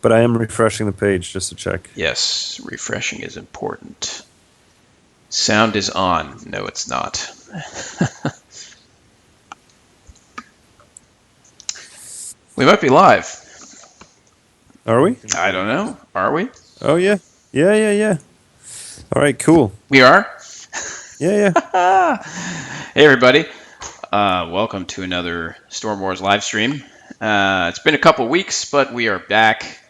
but I am refreshing the page just to check. Yes, refreshing is important. Sound is on. No, it's not. We might be live. Are we? I don't know. Are we? Oh, yeah. Yeah. All right, cool. We are? Yeah. Hey, everybody. Welcome to another Storm Wars live stream. It's been a couple weeks, but we are back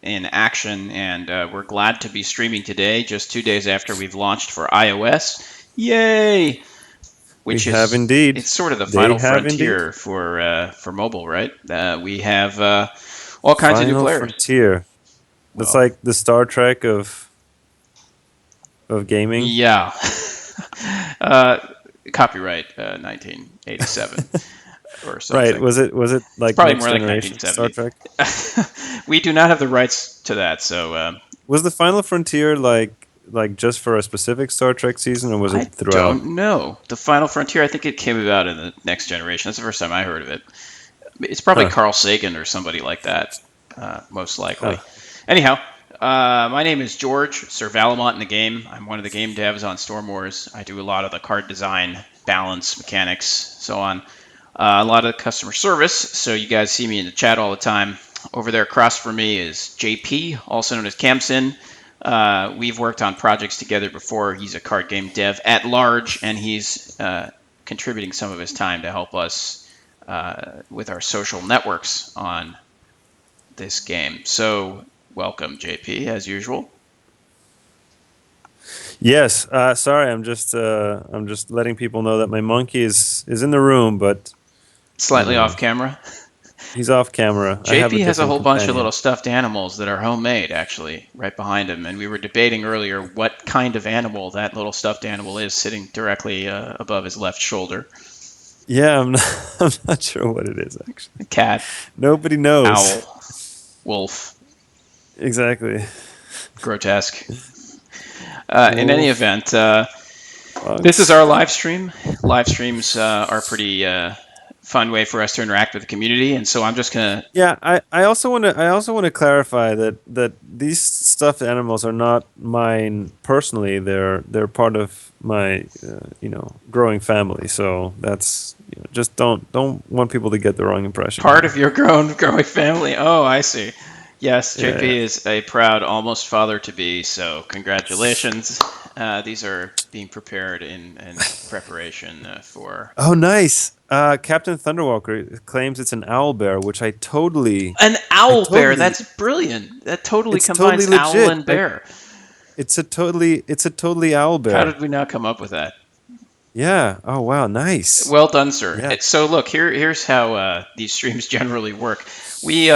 in action, and we're glad to be streaming today, just 2 days after we've launched for iOS. Yay! Which we have indeed. It's sort of the They final have frontier indeed. for mobile, right? We have all kinds of new Final players. frontier. That's like the Star Trek of gaming. Yeah. Copyright 1987 or something. Right? Was it like probably Next more like Generation Star 1970. Trek? We do not have the rights to that, so Was the Final Frontier like just for a specific Star Trek season, or was it throughout? I don't know. The Final Frontier, I think it came about in the Next Generation. That's the first time I heard of it. It's probably Carl Sagan or somebody like that, most likely. Anyhow, my name is George, Sir Valamont in the game. I'm one of the game devs on Storm Wars. I do a lot of the card design, balance, mechanics, so on. A lot of customer service, so you guys see me in the chat all the time. Over there across from me is JP, also known as Camson. We've worked on projects together before. He's a card game dev at large, and he's contributing some of his time to help us with our social networks on this game. So welcome, JP, as usual. Yes. Sorry, I'm just letting people know that my monkey is in the room, but slightly off camera. He's off camera. JP has a whole bunch of little stuffed animals that are homemade, actually, right behind him. And we were debating earlier what kind of animal that little stuffed animal is sitting directly above his left shoulder. Yeah, I'm not sure what it is, actually. A cat. Nobody knows. Owl. Wolf. Exactly. Grotesque. In any event, this is our live stream. Live streams are pretty fun way for us to interact with the community, and so I'm just gonna. Yeah, I also want to clarify that these stuffed animals are not mine personally. They're part of my growing family. So that's just don't want people to get the wrong impression. Part of your growing family. Oh, I see. Yes, JP is a proud almost father to be. So congratulations. These are being prepared in preparation for. Oh, nice. Captain Thunderwalker claims it's an owl bear, which I totally... An owl bear? That's brilliant. That totally combines totally owl and bear. It's a totally owl bear. How did we not come up with that? Yeah. Oh, wow. Nice. Well done, sir. Yeah. So look, here's how these streams generally work. We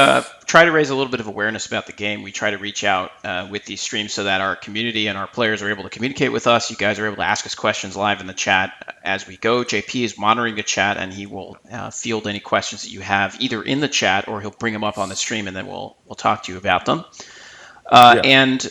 try to raise a little bit of awareness about the game. We try to reach out with these streams so that our community and our players are able to communicate with us. You guys are able to ask us questions live in the chat as we go. JP is monitoring the chat, and he will field any questions that you have either in the chat or he'll bring them up on the stream, and then we'll talk to you about them. And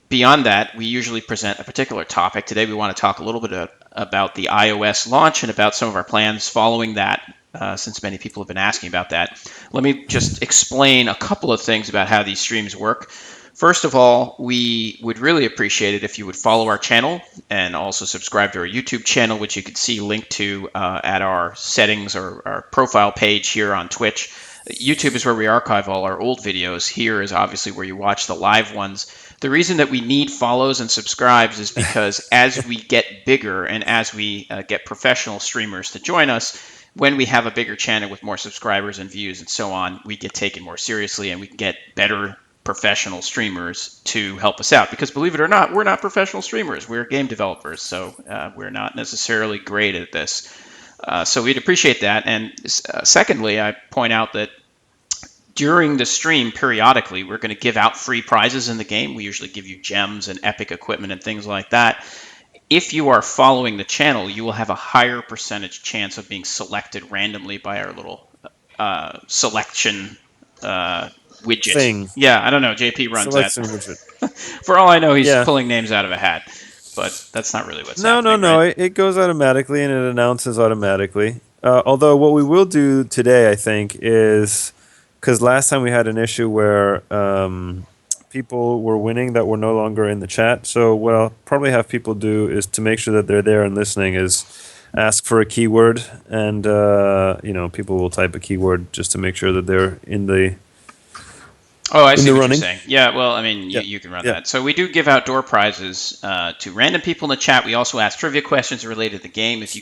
beyond that, we usually present a particular topic. Today, we want to talk a little bit about the iOS launch and about some of our plans following that. Since many people have been asking about that. Let me just explain a couple of things about how these streams work. First of all, we would really appreciate it if you would follow our channel and also subscribe to our YouTube channel, which you can see linked to at our settings or our profile page here on Twitch. YouTube is where we archive all our old videos. Here is obviously where you watch the live ones. The reason that we need follows and subscribes is because as we get bigger and as we get professional streamers to join us, when we have a bigger channel with more subscribers and views and so on, we get taken more seriously and we can get better professional streamers to help us out. Because believe it or not, we're not professional streamers. We're game developers, so we're not necessarily great at this. So we'd appreciate that. And secondly, I point out that during the stream, periodically, we're going to give out free prizes in the game. We usually give you gems and epic equipment and things like that. If you are following the channel, you will have a higher percentage chance of being selected randomly by our little selection widget. Thing. Yeah, I don't know. JP runs Selection that. Widget. For all I know, he's pulling names out of a hat, but that's not really what's happening. No. Right? It goes automatically and it announces automatically. Although what we will do today, I think, is because last time we had an issue where people were winning that were no longer in the chat. So what I'll probably have people do is to make sure that they're there and listening is ask for a keyword, and people will type a keyword just to make sure that they're Oh, I in see the what you're running. saying. Yeah, well, I mean, Yeah, you can run yeah. that. So we do give out door prizes to random people in the chat. We also ask trivia questions related to the game. If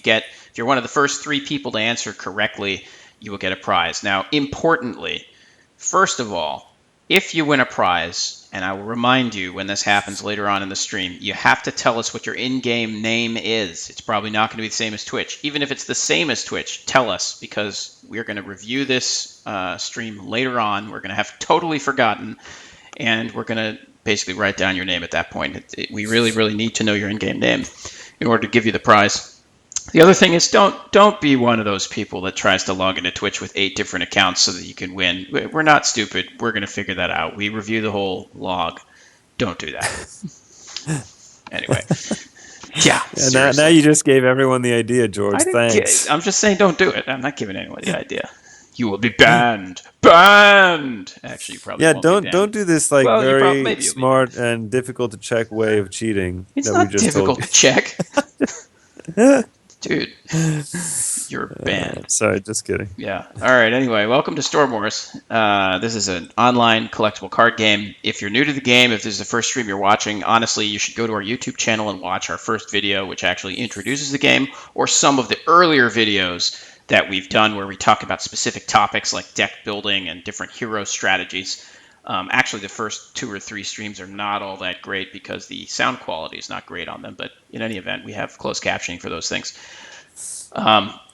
you're one of the first 3 people to answer correctly, you will get a prize. Now, importantly, first of all, if you win a prize, and I will remind you when this happens later on in the stream, you have to tell us what your in-game name is. It's probably not going to be the same as Twitch. Even if it's the same as Twitch, tell us, because we're going to review this stream later on. We're going to have totally forgotten, and we're going to basically write down your name at that point. We really, really need to know your in-game name in order to give you the prize. The other thing is don't be one of those people that tries to log into Twitch with 8 different accounts so that you can win. We're not stupid. We're going to figure that out. We review the whole log. Don't do that. Anyway, yeah, And now seriously. you just gave everyone the idea, George. I didn't get. Thanks. I'm just saying don't do it. I'm not giving anyone the idea. You will be banned. Banned. Actually, you probably Yeah, won't be don't banned. do this like Well, you probably very maybe you'll be banned. smart and difficult to check way of cheating It's that we not just told difficult you. to check, dude. You're banned. Sorry, just kidding. Yeah. All right. Anyway, welcome to Storm Wars. This is an online collectible card game. If you're new to the game, if this is the first stream you're watching, honestly, you should go to our YouTube channel and watch our first video, which actually introduces the game, or some of the earlier videos that we've done where we talk about specific topics like deck building and different hero strategies. Actually, the first 2 or 3 streams are not all that great because the sound quality is not great on them. But in any event, we have closed captioning for those things.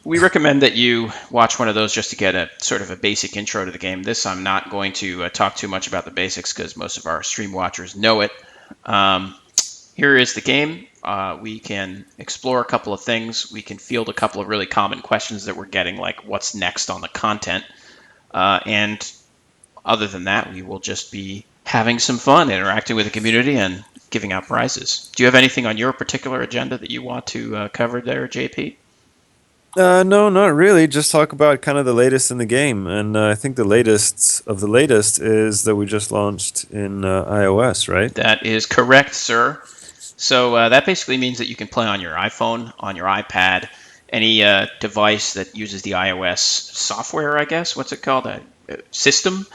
We recommend that you watch one of those just to get a sort of a basic intro to the game. This I'm not going to talk too much about the basics because most of our stream watchers know it. Here is the game. We can explore a couple of things. We can field a couple of really common questions that we're getting, like what's next on the content. And other than that, we will just be having some fun, interacting with the community, and giving out prizes. Do you have anything on your particular agenda that you want to cover there, JP? No, not really. Just talk about kind of the latest in the game, and I think the latest of the latest is that we just launched in iOS, right? That is correct, sir. So that basically means that you can play on your iPhone, on your iPad, any device that uses the iOS software, I guess. What's it called? A system.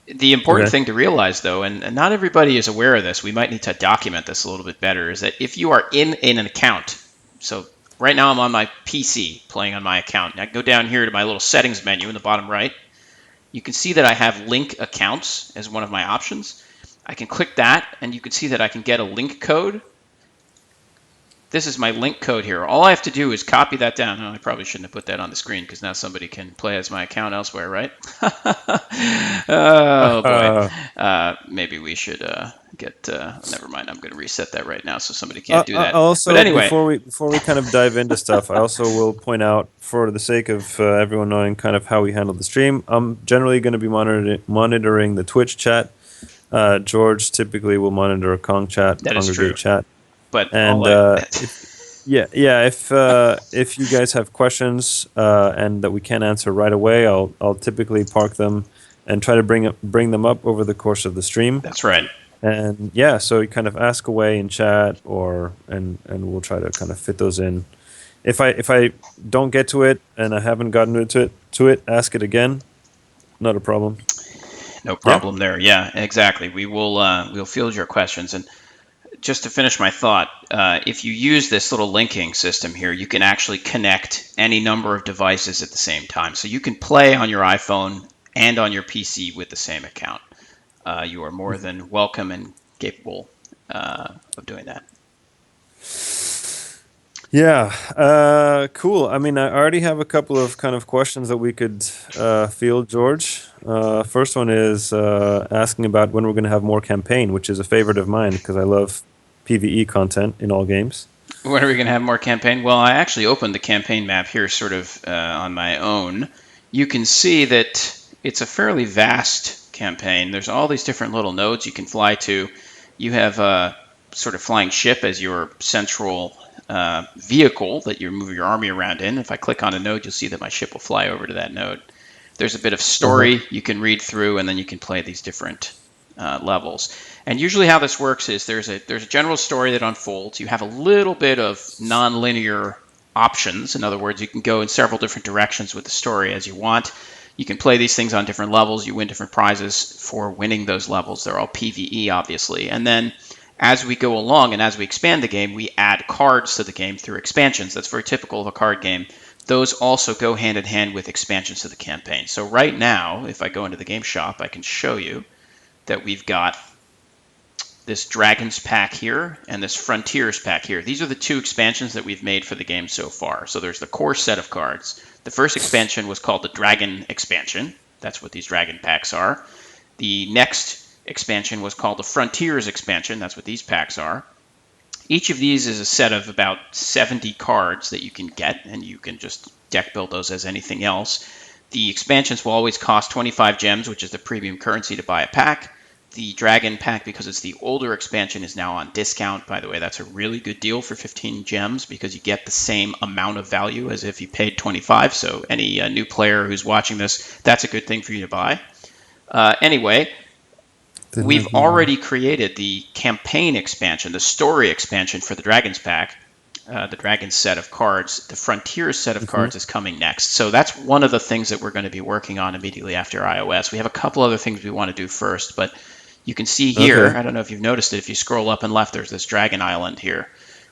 The important Okay. thing to realize, though, and not everybody is aware of this, we might need to document this a little bit better, is that if you are in an account, so right now I'm on my PC playing on my account, and I go down here to my little settings menu in the bottom right, you can see that I have link accounts as one of my options. I can click that, and you can see that I can get a link code. This is my link code here. All I have to do is copy that down. Oh, I probably shouldn't have put that on the screen because now somebody can play as my account elsewhere, right? Oh boy. Maybe we should get. Never mind. I'm going to reset that right now so somebody can't do that. But Also, anyway, before we kind of dive into stuff, I also will point out, for the sake of everyone knowing kind of how we handle the stream, I'm generally going to be monitoring the Twitch chat. George typically will monitor Kong chat, that is true. Congregate chat, But all and I. yeah, if you guys have questions and that we can't answer right away, I'll typically park them and try to bring them up over the course of the stream. That's right. And yeah, so you kind of ask away in chat, and we'll try to kind of fit those in. If I don't get to it and I haven't gotten to it, ask it again. Not a problem. No Yeah. problem there. Yeah, exactly. We'll field your questions. And just to finish my thought, if you use this little linking system here, you can actually connect any number of devices at the same time. So you can play on your iPhone and on your PC with the same account. You are more than welcome and capable of doing that. Yeah, cool. I mean, I already have a couple of kind of questions that we could field, George. First one is asking about when we're going to have more campaign, which is a favorite of mine because I love PvE content in all games. When are we going to have more campaign? Well, I actually opened the campaign map here sort of on my own. You can see that it's a fairly vast campaign. There's all these different little nodes you can fly to. You have a sort of flying ship as your central vehicle that you move your army around in. If I click on a node, you'll see that my ship will fly over to that node. There's a bit of Uh-huh. story you can read through, and then you can play these different levels. And usually, how this works is there's a general story that unfolds. You have a little bit of non-linear options. In other words, you can go in several different directions with the story as you want. You can play these things on different levels. You win different prizes for winning those levels. They're all PvE, obviously. And then as we go along and as we expand the game, we add cards to the game through expansions. That's very typical of a card game. Those also go hand in hand with expansions to the campaign. So right now, if I go into the game shop, I can show you that we've got this Dragons pack here and this Frontiers pack here. These are the two expansions that we've made for the game so far. So there's the core set of cards. The first expansion was called the Dragon expansion. That's what these Dragon packs are. The next expansion was called the Frontiers expansion. That's what these packs are. Each of these is a set of about 70 cards that you can get, and you can just deck build those as anything else. The expansions will always cost 25 gems, which is the premium currency to buy a pack. The Dragon pack, because it's the older expansion, is now on discount. By the way, that's a really good deal for 15 gems because you get the same amount of value as if you paid 25. So any new player who's watching this, that's a good thing for you to buy. Anyway, Didn't we've agree more. already created the campaign expansion, the story expansion for the Dragons pack, the Dragons set of cards. The Frontiers set of Hmm. cards is coming next. So that's one of the things that we're going to be working on immediately after iOS. We have a couple other things we want to do first, but you can see here, Okay. I don't know if you've noticed it, if you scroll up and left, there's this Dragon Island here,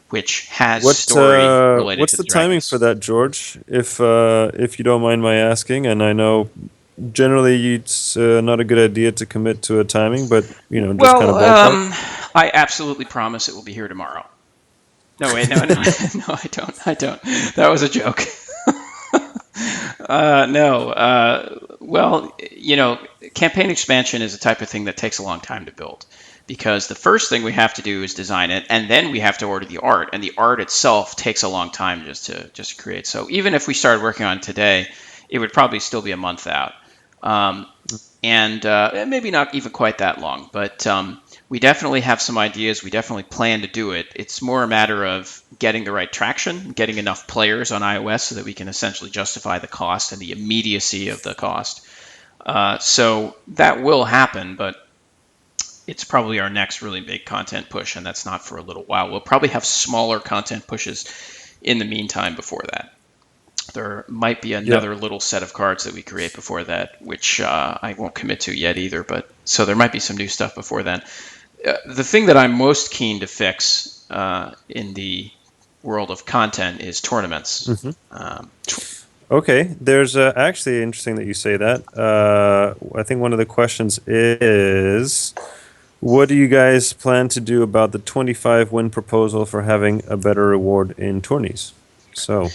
which has What story related what's to the the timing for dragons. that, George? If you don't mind my asking, and I know generally it's not a good idea to commit to a timing, but just kind Well, of ballpark. I absolutely promise it will be here tomorrow. No, wait, no, no, no, I don't. I don't. That was a joke. No. Well, campaign expansion is a type of thing that takes a long time to build because the first thing we have to do is design it, and then we have to order the art, and the art itself takes a long time just to create. So even if we started working on it today, it would probably still be a month out. Um, and maybe not even quite that long, but we definitely have some ideas. We definitely plan to do it. It's more a matter of getting the right traction, getting enough players on iOS so that we can essentially justify the cost and the immediacy of the cost. So that will happen, but it's probably our next really big content push, and that's not for a little while. We'll probably have smaller content pushes in the meantime before that. There might be Yeah. another little set of cards that we create before that, which I won't commit to yet either. But so there might be some new stuff before then. The thing that I'm most keen to fix in the world of content is tournaments. Hmm. Okay. There's actually interesting that you say that. I think one of the questions is, what do you guys plan to do about the 25 win proposal for having a better reward in tourneys? So,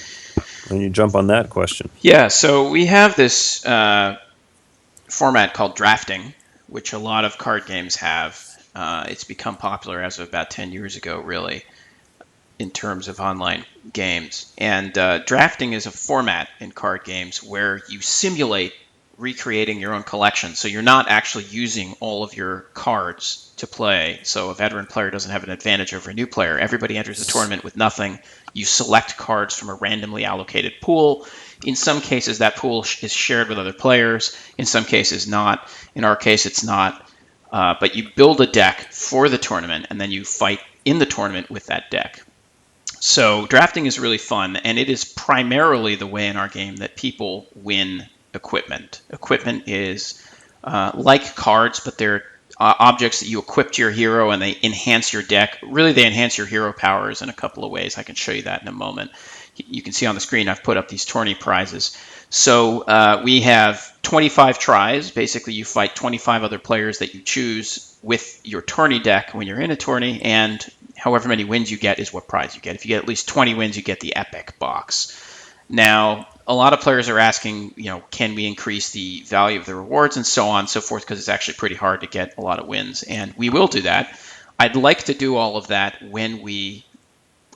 when you jump on that question. Yeah, so we have this format called drafting, which a lot of card games have. It's become popular as of about 10 years ago, really, in terms of online games. And drafting is a format in card games where you simulate recreating your own collection. So you're not actually using all of your cards to play. So a veteran player doesn't have an advantage over a new player. Everybody enters the tournament with nothing. You select cards from a randomly allocated pool. In some cases, that pool is shared with other players. In some cases, not. In our case, it's not. But you build a deck for the tournament, and then you fight in the tournament with that deck. So drafting is really fun, and it is primarily the way in our game that people win equipment. Equipment is like cards, but they're objects that you equip to your hero and they enhance your deck. Really, they enhance your hero powers in a couple of ways. I can show you that in a moment. You can see on the screen I've put up these tourney prizes. So we have 25 tries. Basically, you fight 25 other players that you choose with your tourney deck when you're in a tourney, and however many wins you get is what prize you get. If you get at least 20 wins, you get the epic box. Now, a lot of players are asking, can we increase the value of the rewards and so on and so forth, because it's actually pretty hard to get a lot of wins, and we will do that. I'd like to do all of that when we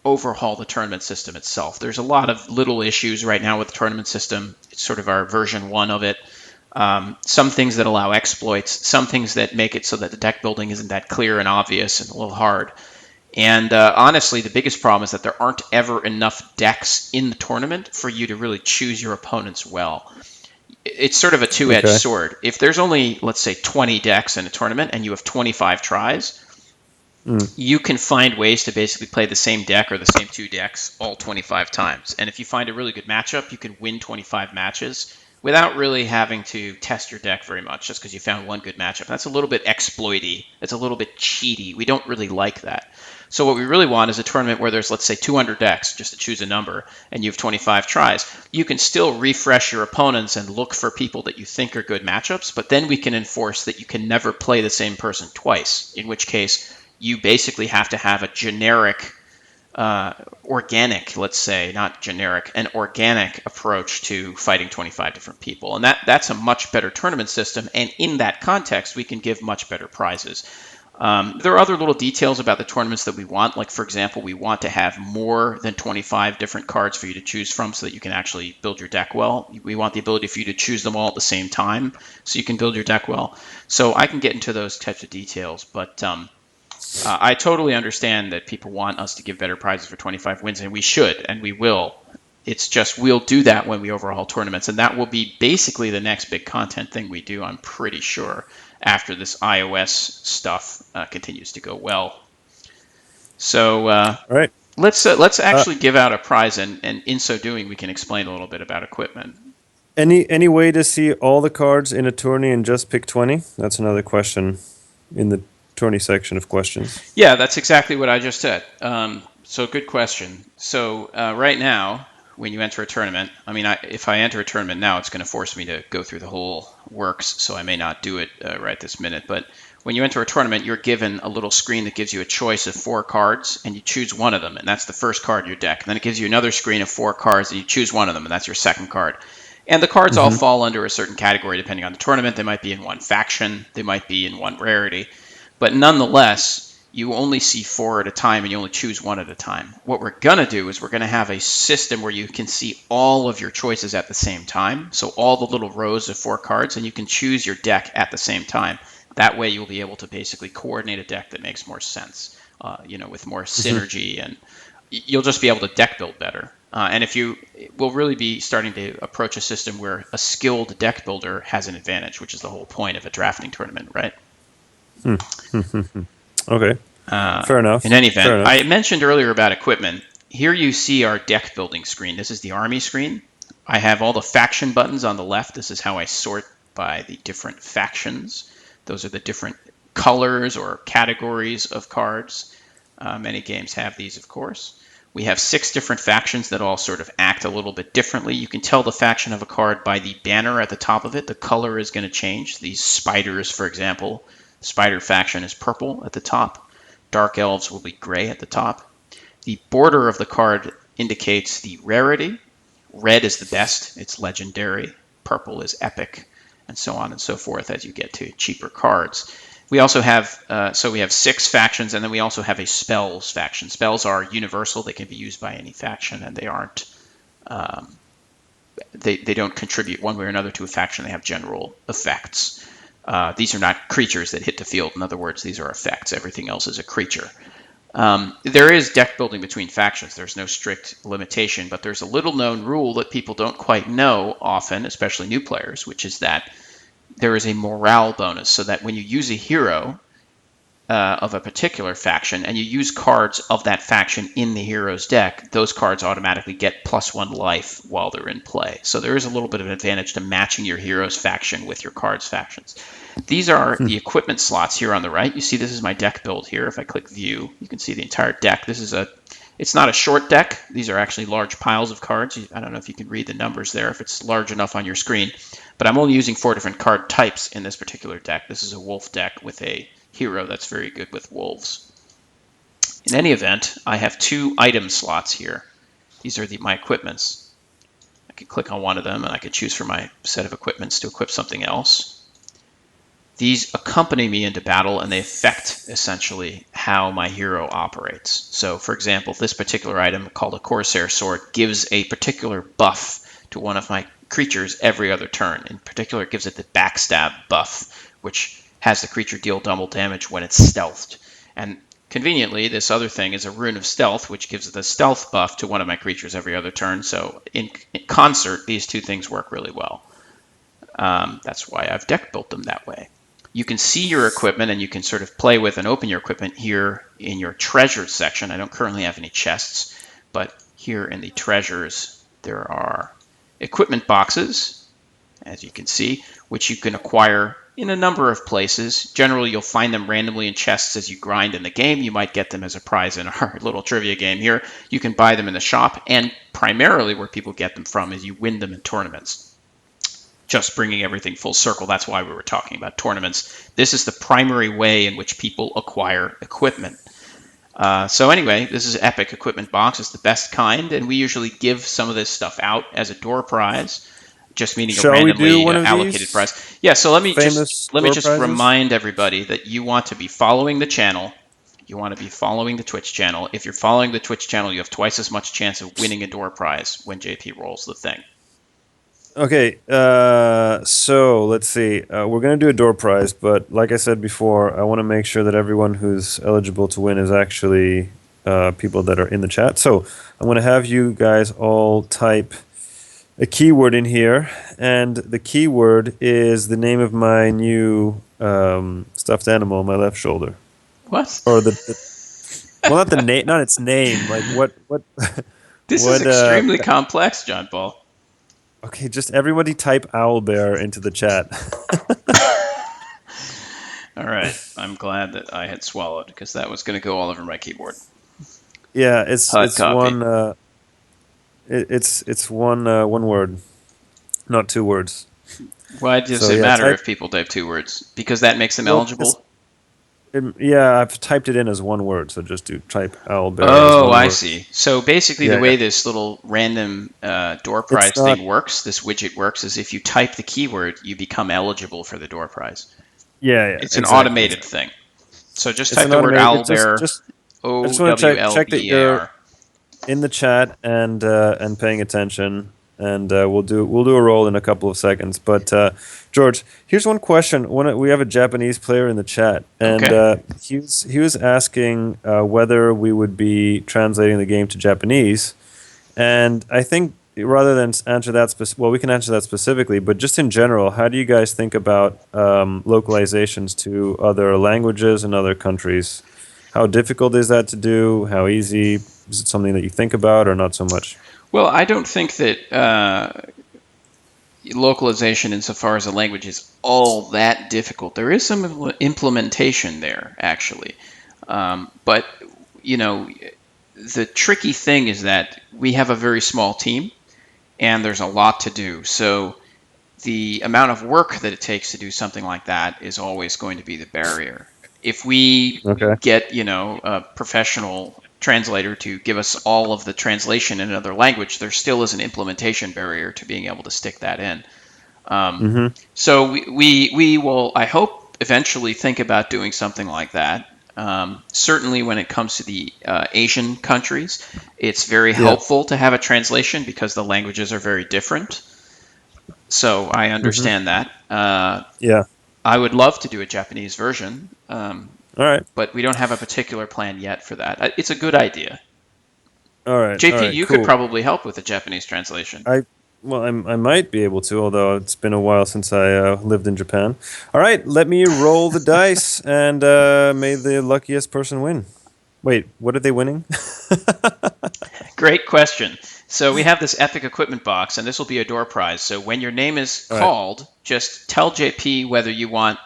overhaul the tournament system itself. There's a lot of little issues right now with the tournament system. It's sort of our version one of it. Some things that allow exploits, some things that make it so that the deck building isn't that clear and obvious and a little hard. And honestly, the biggest problem is that there aren't ever enough decks in the tournament for you to really choose your opponents well. it's sort of a two-edged Okay. sword. If there's only, let's say, 20 decks in a tournament and you have 25 tries, Mm. you can find ways to basically play the same deck or the same two decks all 25 times. And if you find a really good matchup, you can win 25 matches without really having to test your deck very much just because you found one good matchup. That's a little bit exploity. It's a little bit cheaty. We don't really like that. So what we really want is a tournament where there's, let's say, 200 decks, just to choose a number, and you have 25 tries. You can still refresh your opponents and look for people that you think are good matchups, but then we can enforce that you can never play the same person twice, in which case you basically have to have a generic, organic, let's say, not generic, an organic approach to fighting 25 different people. And that's a much better tournament system. And in that context, we can give much better prizes. There are other little details about the tournaments that we want. Like, for example, we want to have more than 25 different cards for you to choose from so that you can actually build your deck well. We want the ability for you to choose them all at the same time so you can build your deck well. So I can get into those types of details, but I totally understand that people want us to give better prizes for 25 wins, and we should, and we will. It's just we'll do that when we overhaul tournaments, and that will be basically the next big content thing we do, I'm pretty sure, after this iOS stuff continues to go well. So All right. let's Uh, actually give out a prize, and in so doing, we can explain a little bit about equipment. any way to see all the cards in a tourney and just pick 20? That's another question in the tourney section of questions. Yeah, that's exactly what I just said. So good question. So right now, when you enter a tournament, I mean, if I enter a tournament now, it's going to force me to go through the whole works, so I may not do it right this minute. But when you enter a tournament, you're given a little screen that gives you a choice of 4 cards, and you choose one of them, and that's the first card in your deck. And then it gives you another screen of 4 cards, and you choose one of them, and that's your second card. And the cards all Mm-hmm. fall under a certain category depending on the tournament. They might be in one faction, they might be in one rarity. But nonetheless, you only see 4 at a time and you only choose one at a time. What we're going to do is we're going to have a system where you can see all of your choices at the same time. So all the little rows of 4 cards, and you can choose your deck at the same time. That way you'll be able to basically coordinate a deck that makes more sense, with more Mm-hmm. synergy, and you'll just be able to deck build better. And if you will really be starting to approach a system where a skilled deck builder has an advantage, which is the whole point of a drafting tournament, right? Mm-hmm. Okay. Uh, Fair in enough. any Fair event, I enough. mentioned earlier about equipment. Here you see our deck building screen. This is the army screen. I have all the faction buttons on the left. This is how I sort by the different factions. Those are the different colors or categories of cards. Many games have these, of course. We have 6 different factions that all sort of act a little bit differently. You can tell the faction of a card by the banner at the top of it. The color is going to change. These spiders, for example, spider faction is purple at the top. Dark elves will be gray at the top. The border of the card indicates the rarity. Red is the best, it's legendary. Purple is epic, and so on and so forth as you get to cheaper cards. We also have we have 6 factions, and then we also have a spells faction. Spells are universal; they can be used by any faction, and they aren't um, they don't contribute one way or another to a faction. They have general effects. These are not creatures that hit the field. In other words, these are effects. Everything else is a creature. There is deck building between factions. There's no strict limitation, but there's a little known rule that people don't quite know often, especially new players, which is that there is a morale bonus, so that when you use a hero of a particular faction and you use cards of that faction in the hero's deck, those cards automatically get +1 life while they're in play. So there is a little bit of an advantage to matching your hero's faction with your card's factions. These are Hmm. the equipment slots here on the right. You see this is my deck build here. If I click view, you can see the entire deck. It's not a short deck. These are actually large piles of cards. I don't know if you can read the numbers there, if it's large enough on your screen, but I'm only using 4 different card types in this particular deck. This is a wolf deck with a hero that's very good with wolves. In any event, I have 2 item slots here. These are my equipments. I can click on one of them and I can choose from my set of equipments to equip something else. These accompany me into battle and they affect essentially how my hero operates. So for example, this particular item called a Corsair Sword gives a particular buff to one of my creatures every other turn. In particular, it gives it the backstab buff, which has the creature deal double damage when it's stealthed. And conveniently, this other thing is a rune of stealth, which gives the stealth buff to one of my creatures every other turn. So in concert, these 2 things work really well. That's why I've deck built them that way. You can see your equipment and you can sort of play with and open your equipment here in your treasures section. I don't currently have any chests, but here in the treasures, there are equipment boxes, as you can see, which you can acquire in a number of places. Generally, you'll find them randomly in chests as you grind in the game. You might get them as a prize in our little trivia game here. You can buy them in the shop, and primarily where people get them from is you win them in tournaments. Just bringing everything full circle, that's why we were talking about tournaments. This is the primary way in which people acquire equipment. So anyway, this is Epic Equipment Box. It's the best kind, and we usually give some of this stuff out as a door prize, just meaning a Shall we do randomly one of allocated these prize. Yeah. So let me just famous let me door just prizes? remind everybody that you want to be following the channel. You want to be following the Twitch channel. If you're following the Twitch channel, you have twice as much chance of winning a door prize when JP rolls the thing. Okay, so let's see. We're gonna do a door prize, but like I said before, I want to make sure that everyone who's eligible to win is actually people that are in the chat. So I'm gonna have you guys all type a keyword in here, and the keyword is the name of my new stuffed animal on my left shoulder, What? or the well, not the name, not its name. Like what This is what extremely complex, John Paul. Okay, just everybody type owl bear into the chat. All right. I'm glad that I had swallowed because that was going to go all over my keyboard. Yeah, Hot it's copy. one it's one word, not two words. Why does So it yeah, matter type if people type two words? Because that makes them well because eligible? yeah, I've typed it in as one word, so just do type owl bear as Oh, one I word. see. So basically, the Yeah, yeah. way this little random door It's prize not thing works, this widget works, is if you type the keyword, you become eligible for the door prize. yeah, yeah, It's an exactly, automated exactly. thing. So just It's type an the word automated it's owlbear, just I O just want to W L check that B A you're R. in the chat and paying attention, and we'll do a roll in a couple of seconds. But George, here's one question. We have a Japanese player in the chat, and Okay. he was asking whether we would be translating the game to Japanese, and I think rather than answer that well, we can answer that specifically, but just in general, how do you guys think about localizations to other languages and other countries? How difficult is that to do? How easy? Is it something that you think about or not so much? Well, I don't think that localization insofar as a language is all that difficult. There is some implementation there, actually. But, you know, the tricky thing is that we have a very small team and there's a lot to do. So the amount of work that it takes to do something like that is always going to be the barrier. If we Okay. get, a professional translator to give us all of the translation in another language, there still is an implementation barrier to being able to stick that in. Um, Mm-hmm. so we will, I hope, eventually think about doing something like that. Certainly, when it comes to the Asian countries, it's very Yeah. helpful to have a translation because the languages are very different. So I Mm-hmm. understand that. Yeah. I would love to do a Japanese version, All right. but we don't have a particular plan yet for that. It's a good idea. All right. All JP, right. you could Cool. probably help with a Japanese translation. I well, I might be able to, although it's been a while since I lived in Japan. All right. Let me roll the dice, and may the luckiest person win. Wait, what are they winning? Great question. So we have this epic equipment box, and this will be a door prize. So when your name is All right. called, just tell JP whether you want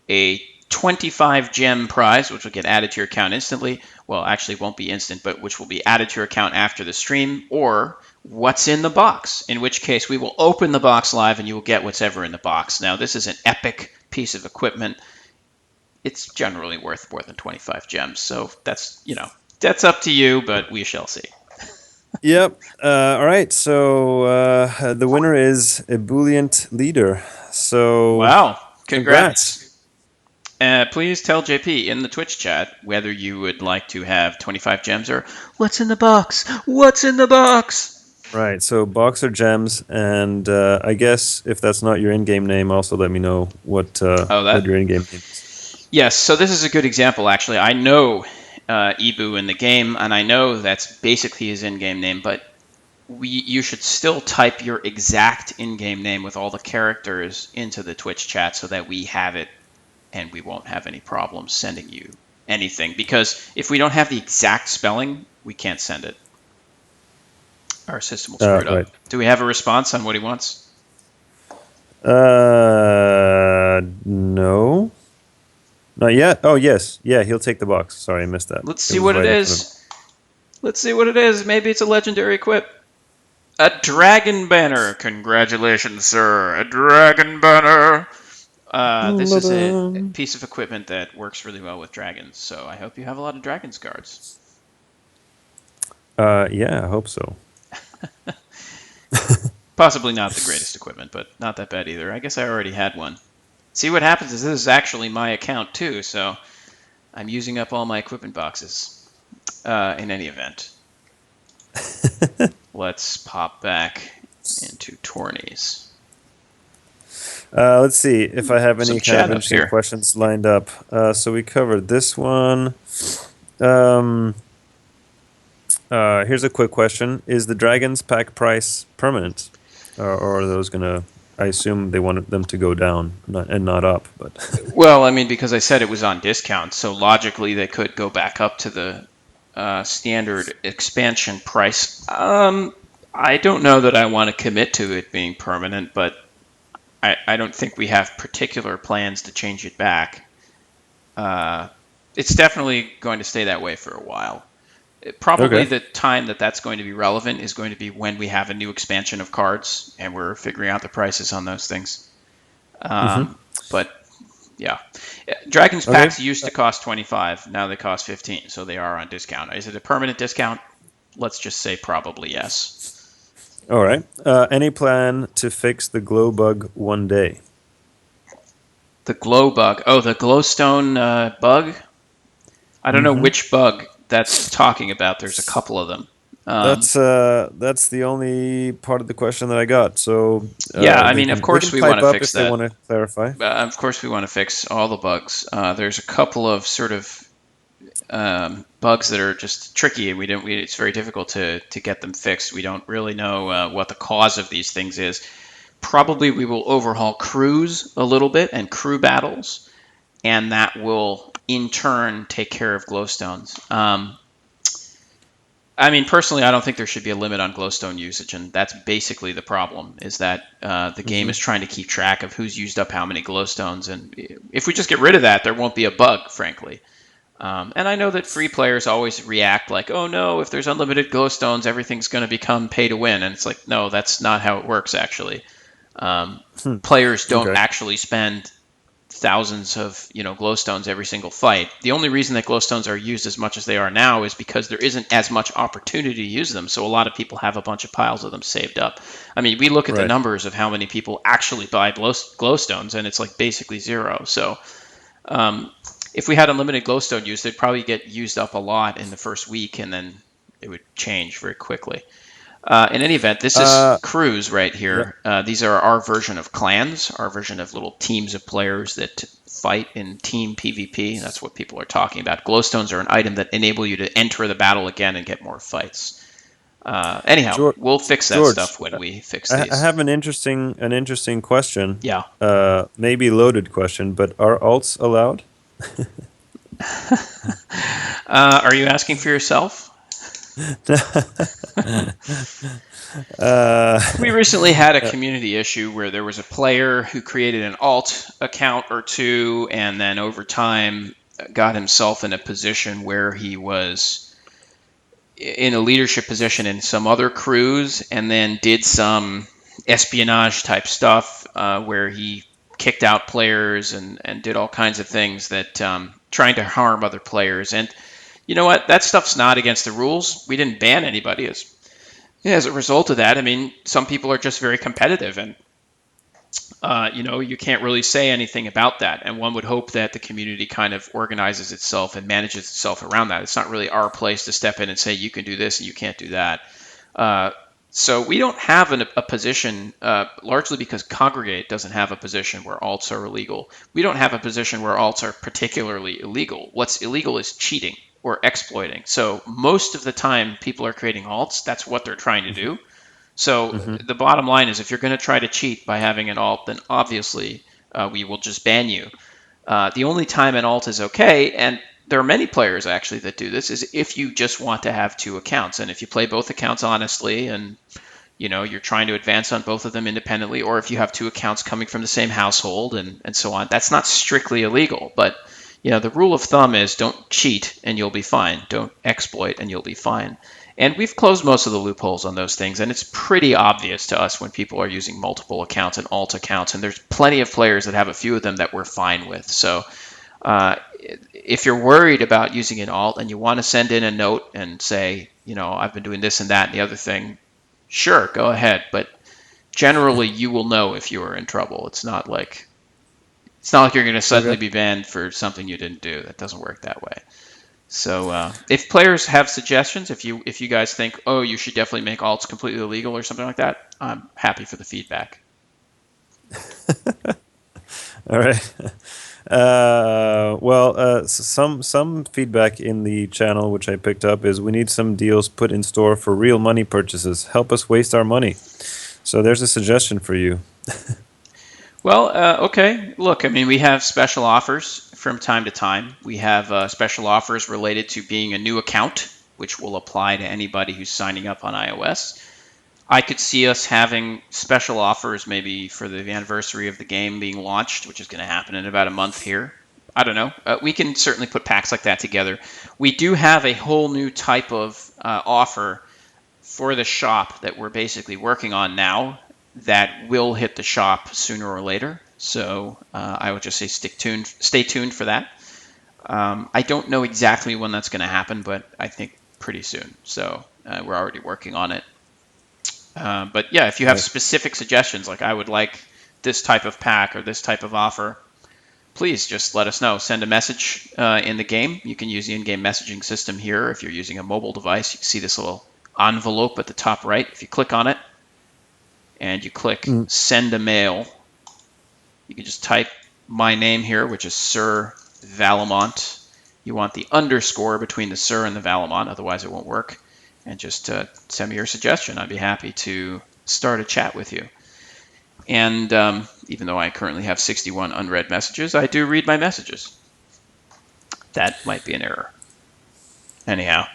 a 25 gem prize, which will get added to your account instantly. Well, actually, won't be instant, but which will be added to your account after the stream, or what's in the box, in which case we will open the box live and you will get what's ever in the box. Now, this is an epic piece of equipment. It's generally worth more than 25 gems, so that's up to you, but we shall see. Yep. All right. So the winner is Ebullient Leader. So Wow, congrats. congrats. Please tell JP in the Twitch chat whether you would like to have 25 gems or what's in the box? What's in the box? Right. So Boxer Gems, and I guess if that's not your in-game name, also let me know Oh, what that. your in-game name is. Yes, so this is a good example, actually. I know Ibu in the game, and I know that's basically his in game name, but you should still type your exact in-game name with all the characters into the Twitch chat so that we have it and we won't have any problems sending you anything. Because if we don't have the exact spelling, we can't send it. Our system will screw it Right. up. Do we have a response on what he wants? No, not yet. Oh, yes. Yeah, he'll take the box. Sorry, I missed that. Let's It see was what it right in front of him. is. Let's see what it is. Maybe it's a legendary equip. A dragon banner. Congratulations, sir. A dragon banner. This is a Ta-da. piece of equipment that works really well with dragons, so I hope you have a lot of dragons cards. Yeah, I hope so. Possibly not the greatest equipment, but not that bad either. I guess I already had one. See, what happens is this is actually my account too, so I'm using up all my equipment boxes. In any event, let's pop back into tourneys. Let's see if I have Some any kind of chat up interesting here. questions lined up. So we covered this one. Um, Here's a quick question: is the Dragons pack price permanent, or are those gonna? I assume they wanted them to go down and not up, but Well, I mean, because I said it was on discount, so logically they could go back up to the standard expansion price. I don't know that I want to commit to it being permanent, but I don't think we have particular plans to change it back. Uh, it's definitely going to stay that way for a while. Probably okay. the time that that's going to be relevant is going to be when we have a new expansion of cards and we're figuring out the prices on those things. Mm-hmm. But yeah, Dragons Okay. packs used to cost 25. Now they cost 15, so they are on discount. Is it a permanent discount? Let's just say probably yes. All right. Any plan to fix the glow bug one day? The glow bug. Oh, the glowstone bug. I don't know Mm-hmm. which bug that's talking about. There's a couple of them. Um, That's the only part of the question that I got. So yeah, I they mean, of can they course can we want pipe to up fix if they that. want to clarify. Of course we want to fix all the bugs. There's a couple of sort of bugs that are just tricky, and it's very difficult to get them fixed. We don't really know what the cause of these things is. Probably we will overhaul crews a little bit and crew battles, and that will in turn take care of glowstones. I mean, personally, I don't think there should be a limit on glowstone usage, and that's basically the problem. Is that the game Mm-hmm. is trying to keep track of who's used up how many glowstones, and if we just get rid of that, there won't be a bug, frankly. And I know that free players always react like, "Oh no, if there's unlimited glowstones, everything's going to become pay to win," and it's like, no, that's not how it works. Actually, um, Hmm. players don't Okay. actually spend thousands of glowstones every single fight. The only reason that glowstones are used as much as they are now is because there isn't as much opportunity to use them. So a lot of people have a bunch of piles of them saved up. I mean, we look at the Right. numbers of how many people actually buy glowstones, and it's like basically zero. So um, if we had unlimited glowstone use, they'd probably get used up a lot in the first week, and then it would change very quickly. In any event, this is Uh. crews right Yeah. here. These are our version of clans, our version of little teams of players that fight in team PvP. That's what people are talking about. Glowstones are an item that enable you to enter the battle again and get more fights. Anyhow, George. we'll fix that George. stuff when we fix I these. have an interesting question. Yeah. Maybe loaded question, but are alts allowed? Are you asking for yourself? uh, We recently had a community issue where there was a player who created an alt account or two and then over time got himself in a position where he was in a leadership position in some other crews and then did some espionage type stuff where he kicked out players and did all kinds of things that trying to harm other players. And you know what? That stuff's not against the rules. We didn't ban anybody as a result of that. I mean, some people are just very competitive, and you can't really say anything about that. And one would hope that the community kind of organizes itself and manages itself around that. It's not really our place to step in and say you can do this and you can't do that. Uh, so we don't have a position, largely because Congregate doesn't have a position where alts are illegal. We don't have a position where alts are particularly illegal. What's illegal is cheating or exploiting. So most of the time, people are creating alts. That's what they're trying to do. So Hmm. the bottom line is, if you're going to try to cheat by having an alt, then obviously we will just ban you. The only time an alt is okay, and there are many players actually that do this, is if you just want to have two accounts, and if you play both accounts honestly, and you're trying to advance on both of them independently, or if you have two accounts coming from the same household and so on. That's not strictly illegal, but the rule of thumb is don't cheat and you'll be fine. Don't exploit and you'll be fine. And we've closed most of the loopholes on those things, and it's pretty obvious to us when people are using multiple accounts and alt accounts, and there's plenty of players that have a few of them that we're fine with. So uh, if you're worried about using an alt and you want to send in a note and say, I've been doing this and that and the other thing, sure, go ahead. But generally, you will know if you are in trouble. It's not like you're going to suddenly Okay. be banned for something you didn't do. That doesn't work that way. So if players have suggestions, if you guys think, oh, you should definitely make alts completely illegal or something like that, I'm happy for the feedback. All right. Well, some feedback in the channel which I picked up is we need some deals put in store for real money purchases. Help us waste our money. So there's a suggestion for you. Well, okay. Look, I mean, we have special offers from time to time. We have special offers related to being a new account, which will apply to anybody who's signing up on iOS. I could see us having special offers maybe for the anniversary of the game being launched, which is going to happen in about a month here. I don't know. We can certainly put packs like that together. We do have a whole new type of offer for the shop that we're basically working on now that will hit the shop sooner or later. So I would just say stay tuned for that. I don't know exactly when that's going to happen, but I think pretty soon. So we're already working on it. But yeah, if you have Right. specific suggestions, like I would like this type of pack or this type of offer, please just let us know. Send a message in the game. You can use the in-game messaging system here. If you're using a mobile device, you can see this little envelope at the top right. If you click on it and you click Mm. send a mail, you can just type my name here, which is Sir Valamont. You want the underscore between the Sir and the Valamont, otherwise it won't work. And just send me your suggestion. I'd be happy to start a chat with you. And even though I currently have 61 unread messages, I do read my messages. That might be an error. Anyhow,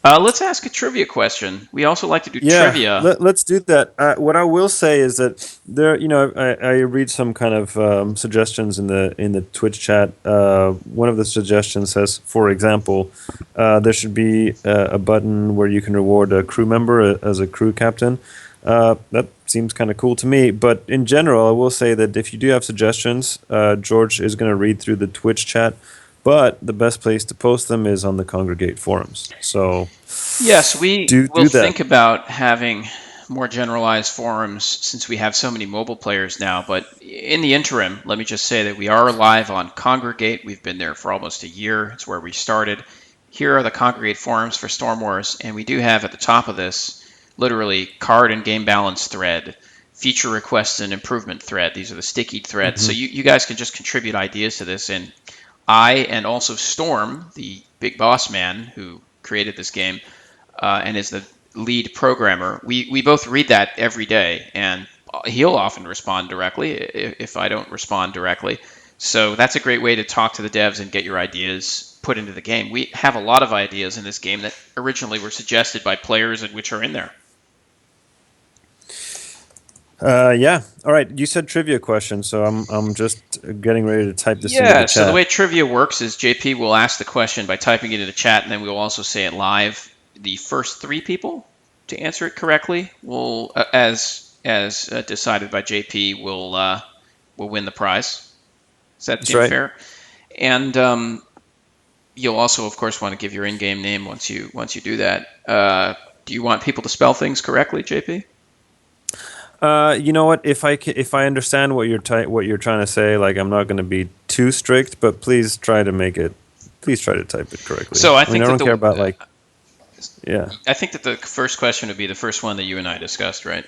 let's ask a trivia question. We also like to do Yeah, trivia. let's do that. What I will say is that there, I read some kind of suggestions in the Twitch chat. One of the suggestions says, for example, there should be a button where you can reward a crew member as a crew captain. That seems kind of cool to me. But in general, I will say that if you do have suggestions, George is going to read through the Twitch chat. But the best place to post them is on the Congregate forums. So Yes, we will do that. think about having more generalized forums since we have so many mobile players now. But in the interim, let me just say that we are live on Congregate. We've been there for almost a year. It's where we started. Here are the Congregate forums for Storm Wars, and we do have at the top of this literally card and game balance thread, feature requests and improvement thread. These are the sticky threads. So Hmm. you guys can just contribute ideas to this. And I and also Storm, the big boss man who created this game, and is the lead programmer. We both read that every day, and he'll often respond directly if I don't respond directly. So that's a great way to talk to the devs and get your ideas put into the game. We have a lot of ideas in this game that originally were suggested by players and which are in there. Yeah. All right. You said trivia question, so I'm just getting ready to type this into the Yeah, so the chat. way trivia works is JP will ask the question by typing it in the chat, and then we'll also say it live. The first three people to answer it correctly will, as decided by JP, will win the prize. Does that That's seem right. fair? And you'll also, of course, want to give your in-game name once you do that. Do you want people to spell things correctly, JP? You know what? If I understand what you're trying to say, like I'm not going to be too strict, but please try to make it. Please try to type it correctly. So I I mean, think I that don't care the about like. Yeah. I think that the first question would be the first one that you and I discussed, right?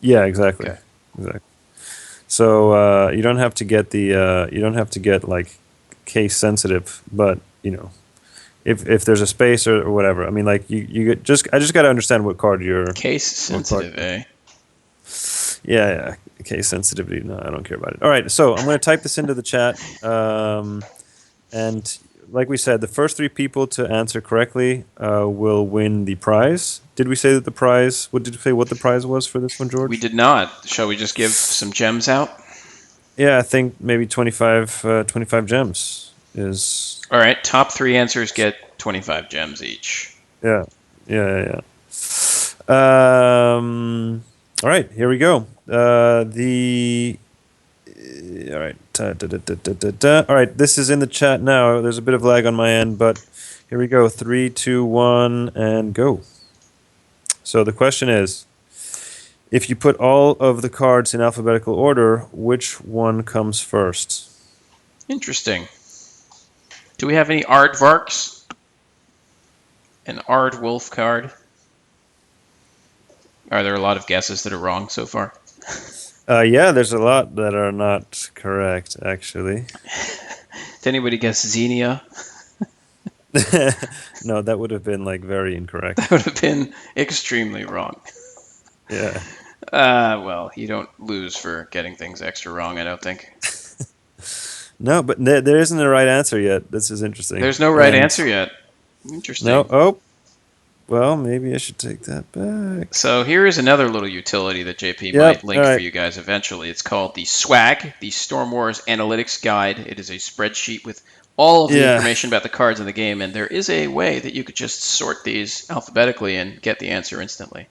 Yeah. Exactly. Okay. Exactly. So you don't have to get the you don't have to get like case sensitive, but if there's a space or whatever. I mean, like I just got to understand what card you're Case what card. sensitive, eh? Yeah, yeah. Case sensitivity. No, I don't care about it. All right, so I'm going to type this into the chat. And like we said, the first three people to answer correctly will win the prize. Did we say that the prize? What did you say? What the prize was for this one, We George? did not. Shall we just give some gems out? Yeah, I think maybe 25 gems is. All right, top three answers get 25 gems each. Yeah, yeah, yeah. All right, here we go. All right. All right, this is in the chat now. There's a bit of lag on my end, but here we go. Three, two, one, and go. So the question is, if you put all of the cards in alphabetical order, which one comes first? Interesting. Do we have any aardvarks? An aardwolf card? Are there a lot of guesses that are wrong so far? Yeah, there's a lot that are not correct, actually. Did anybody guess Xenia? No, that would have been like very That incorrect. would have been extremely wrong. Yeah. Well, you don't lose for getting things extra wrong, I don't think. No, but there isn't a right answer yet. This is interesting. There's no right And answer yet. no, Interesting. oh, well, maybe I should take that back. So here is another little utility that JP Yep. might All link for right. you guys eventually. It's called the SWAG, the Storm Wars Analytics Guide. It is a spreadsheet with all of the Yeah. information about the cards in the game, and there is a way that you could just sort these alphabetically and get the answer instantly.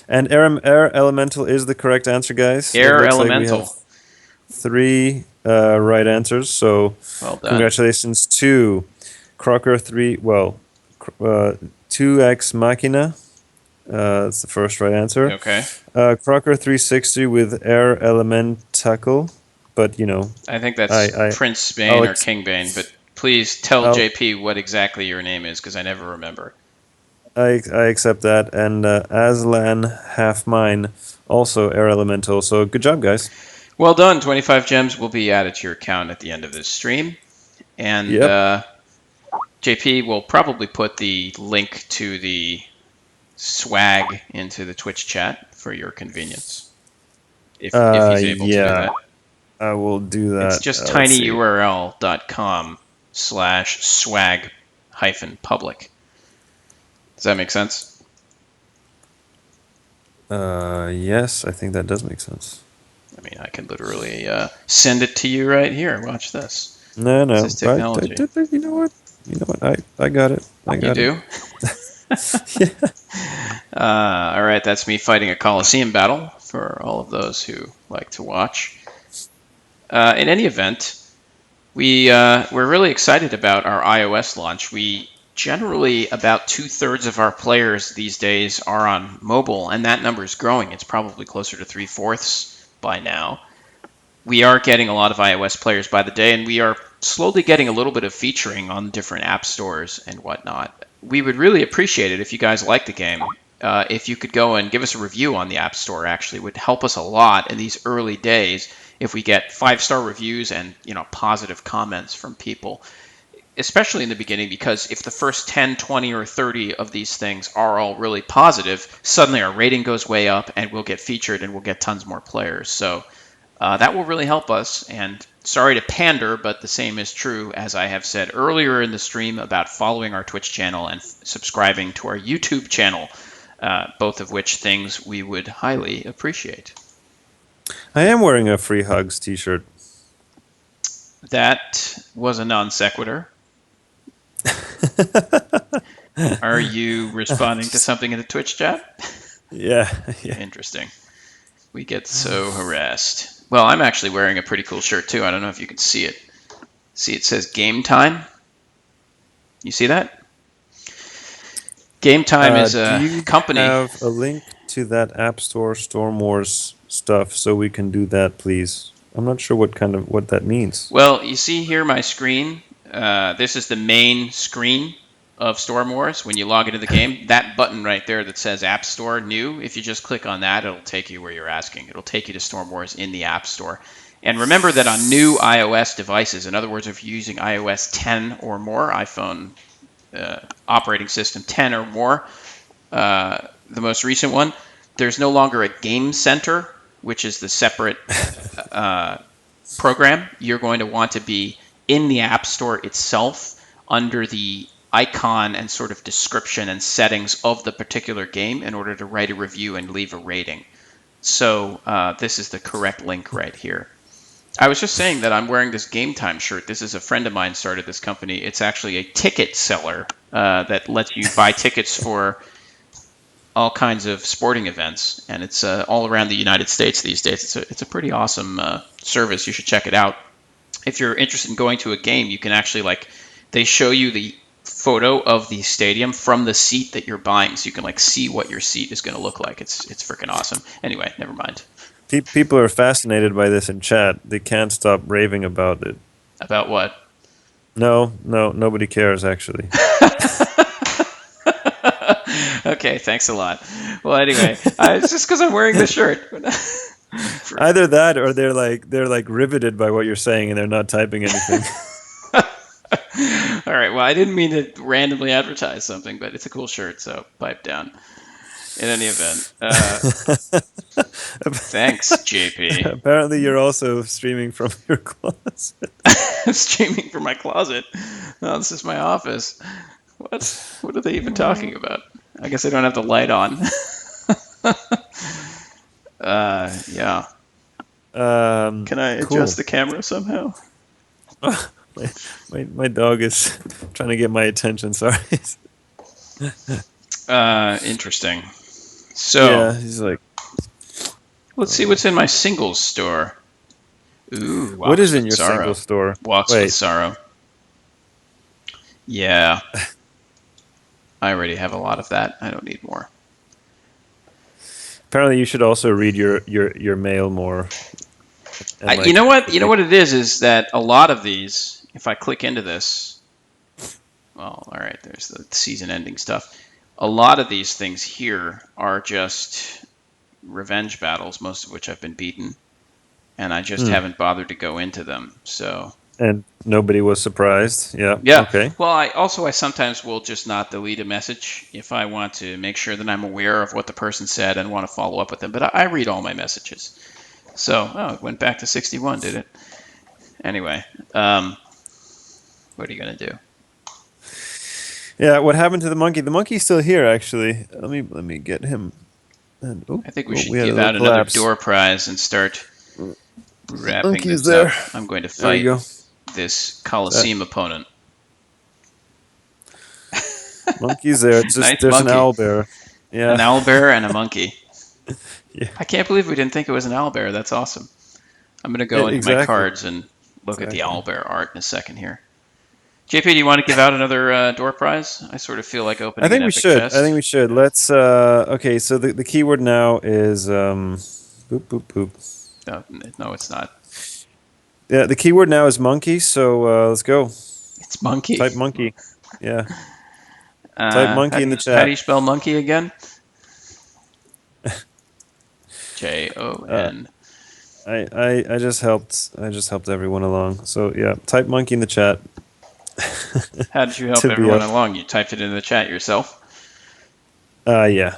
And air elemental is the correct answer, guys. It Air looks like we have Elemental. three right answers. So Well done. congratulations to Crocker three. Well, 2x Machina. That's the first right answer. Okay. Crocker 360 with air elementacle. But I think I that's I Prince I'll Bane or ex- King Bane, but please tell I'll JP what exactly your name is because I never remember. I accept that. And Aslan half mine also air elemental. So good job, guys. Well done. 25 gems will be added to your account at the end of this stream. And Yep. JP will probably put the link to the swag into the Twitch chat for your convenience, if he's able to do Yeah, that. I will do It's that. just Let's see. tinyurl.com/swag public. Does that make sense? Yes, I think that does make sense. I mean, I can literally send it to you right here. Watch this. No, This no. is technology. You know what? You know what? I got it. I You got do? it. All right, that's me fighting a Coliseum battle for all of those who like to watch. In any event, we're really excited about our iOS launch. We generally about 2/3 of our players these days are on mobile, and that number is growing. It's probably closer to 3/4 by now. We are getting a lot of iOS players by the day, and we are slowly getting a little bit of featuring on different app stores and whatnot. We would really appreciate it if you guys like the game. If you could go and give us a review on the App Store, actually, would help us a lot in these early days. If we get 5-star reviews and positive comments from people, especially in the beginning, because if the first 10, 20, or 30 of these things are all really positive, suddenly our rating goes way up and we'll get featured and we'll get tons more players. So that will really help us. And sorry to pander, but the same is true as I have said earlier in the stream about following our Twitch channel and subscribing to our YouTube channel, both of which things we would highly appreciate. I am wearing a Free Hugs t-shirt. That was a non sequitur. Are you responding to something in the Twitch chat? Yeah, yeah. Interesting. We get so harassed. Well, I'm actually wearing a pretty cool shirt too. I don't know if you can see it. See, it says Game Time. You see that? Game Time is Do a you company. have a link to that App Store Storm Wars stuff so we can do that, please? I'm not sure what that means. Well, you see here my screen. This is the main screen of Storm Wars. When you log into the game, that button right there that says App Store New, if you just click on that, it'll take you where you're asking. It'll take you to Storm Wars in the App Store. And remember that on new iOS devices, in other words, if you're using iOS 10 or more, iPhone operating system 10 or more, the most recent one, there's no longer a game center, which is the separate uh, program. You're going to want to be in the App Store itself under the icon and sort of description and settings of the particular game in order to write a review and leave a rating. So this is the correct link right here. I was just saying that I'm wearing this Game Time shirt. This is a friend of mine started this company. It's actually a ticket seller that lets you buy tickets for all kinds of sporting events, and it's all around the United States these days. It's a pretty awesome service. You should check it out. If you're interested in going to a game, you can actually they show you the photo of the stadium from the seat that you're buying, so you can see what your seat is going to look like. It's freaking awesome. Anyway, never mind. People are fascinated by this in chat. They can't stop raving about it. About what? No, nobody cares actually. Okay, thanks a lot. Well, anyway, it's just because I'm wearing the shirt. Either that, or they're like riveted by what you're saying, and they're not typing anything. All right. Well, I didn't mean to randomly advertise something, but it's a cool shirt, so pipe down. In any event, thanks, JP. Apparently, you're also streaming from your closet. Streaming from my closet. Oh, this is my office. What are they even talking about? I guess I don't have the light on. Yeah. Can I adjust the camera somehow? My dog is trying to get my attention. Sorry. Interesting. So yeah, he's like, let's see what's in my singles store. Ooh, what is in your singles store? Walks with Sorrow. Yeah. I already have a lot of that. I don't need more. Apparently, you should also read your mail more. You know what? You know what it is that a lot of these, if I click into this, well, all right, there's the season ending stuff. A lot of these things here are just revenge battles, most of which I've been beaten, and I just haven't bothered to go into them. So. And nobody was surprised. Yeah. Yeah. Okay. Well, I sometimes will just not delete a message if I want to make sure that I'm aware of what the person said and want to follow up with them. But I read all my messages. So, it went back to 61, did it? Anyway, what are you gonna do? Yeah. What happened to the monkey? The monkey's still here, actually. Let me get him. And, I think we should give out another door prize and start wrapping this up. I'm going to fight this Coliseum opponent. Monkey's there. Just Nice there's monkey. an owlbear. Yeah. An owlbear and a monkey. Yeah. I can't believe we didn't think it was an owlbear. That's awesome. I'm going to go into my cards and look at the owlbear art in a second here. JP, do you want to give out another door prize? I sort of feel like opening. I think an we epic should. chest. I think we should. Let's. Okay. So the keyword now is boop boop boop. No, it's not. Yeah, the keyword now is monkey. So let's go. It's monkey. Type monkey. Yeah. Type monkey in the chat. How do you spell monkey again? Jon. I just helped everyone along. So yeah, type monkey in the chat. How did you help everyone along? You typed it in the chat yourself? Yeah.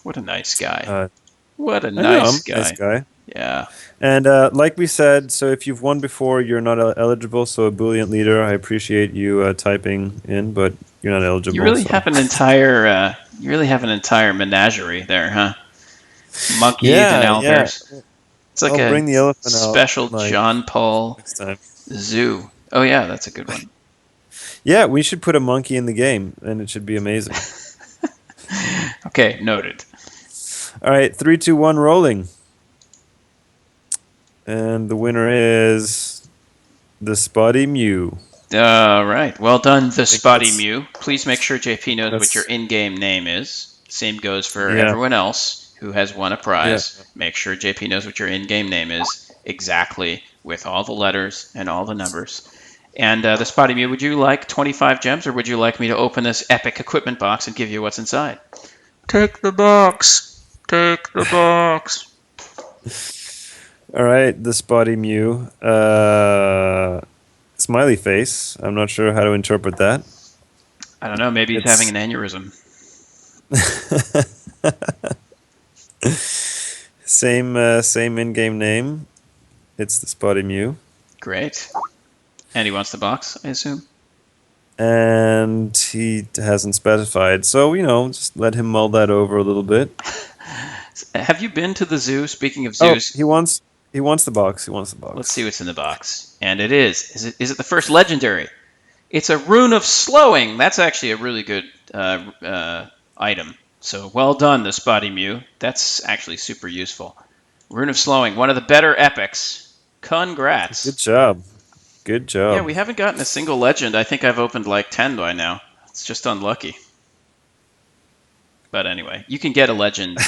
What a nice guy. What a nice guy. Yeah. And like we said, so if you've won before, you're not eligible. So a Boolean leader, I appreciate you typing in, but you're not eligible. You really have an entire menagerie there, huh? Monkeys and owlbears. Yeah. It's like bring the elephant special out, John Paul next time. Zoo. Oh yeah, that's a good one. Yeah, we should put a monkey in the game, and it should be amazing. Okay, noted. All right, 3, 2, 1, rolling. And the winner is the Spotty Mew. All right, well done, the Spotty Mew. Please make sure JP knows what your in-game name is. Same goes for everyone else who has won a prize. Yeah. Make sure JP knows what your in-game name is exactly, with all the letters and all the numbers. And the Spotty Mew, would you like 25 gems, or would you like me to open this epic equipment box and give you what's inside? Take the box. Take the box. All right, the spotty Mew. Smiley face. I'm not sure how to interpret that. I don't know. Maybe he's having It's an aneurysm. same in-game name. It's the spotty Mew, Great. And he wants the box, I assume. and he hasn't specified. So just let him mull that over a little bit. Have you been to the zoo? Speaking of Oh, zoos, he wants the box. He wants the let's see box. what's in the box. And it is. Is it the first legendary? It's a rune of slowing. That's actually a really good item. So well done, the Spotty Mew. That's actually super useful. Rune of slowing, one of the better epics. Good Congrats. job. Good Yeah, job. we haven't gotten a single legend. I think I've opened like 10 by now. It's just unlucky. But anyway, you can get a legend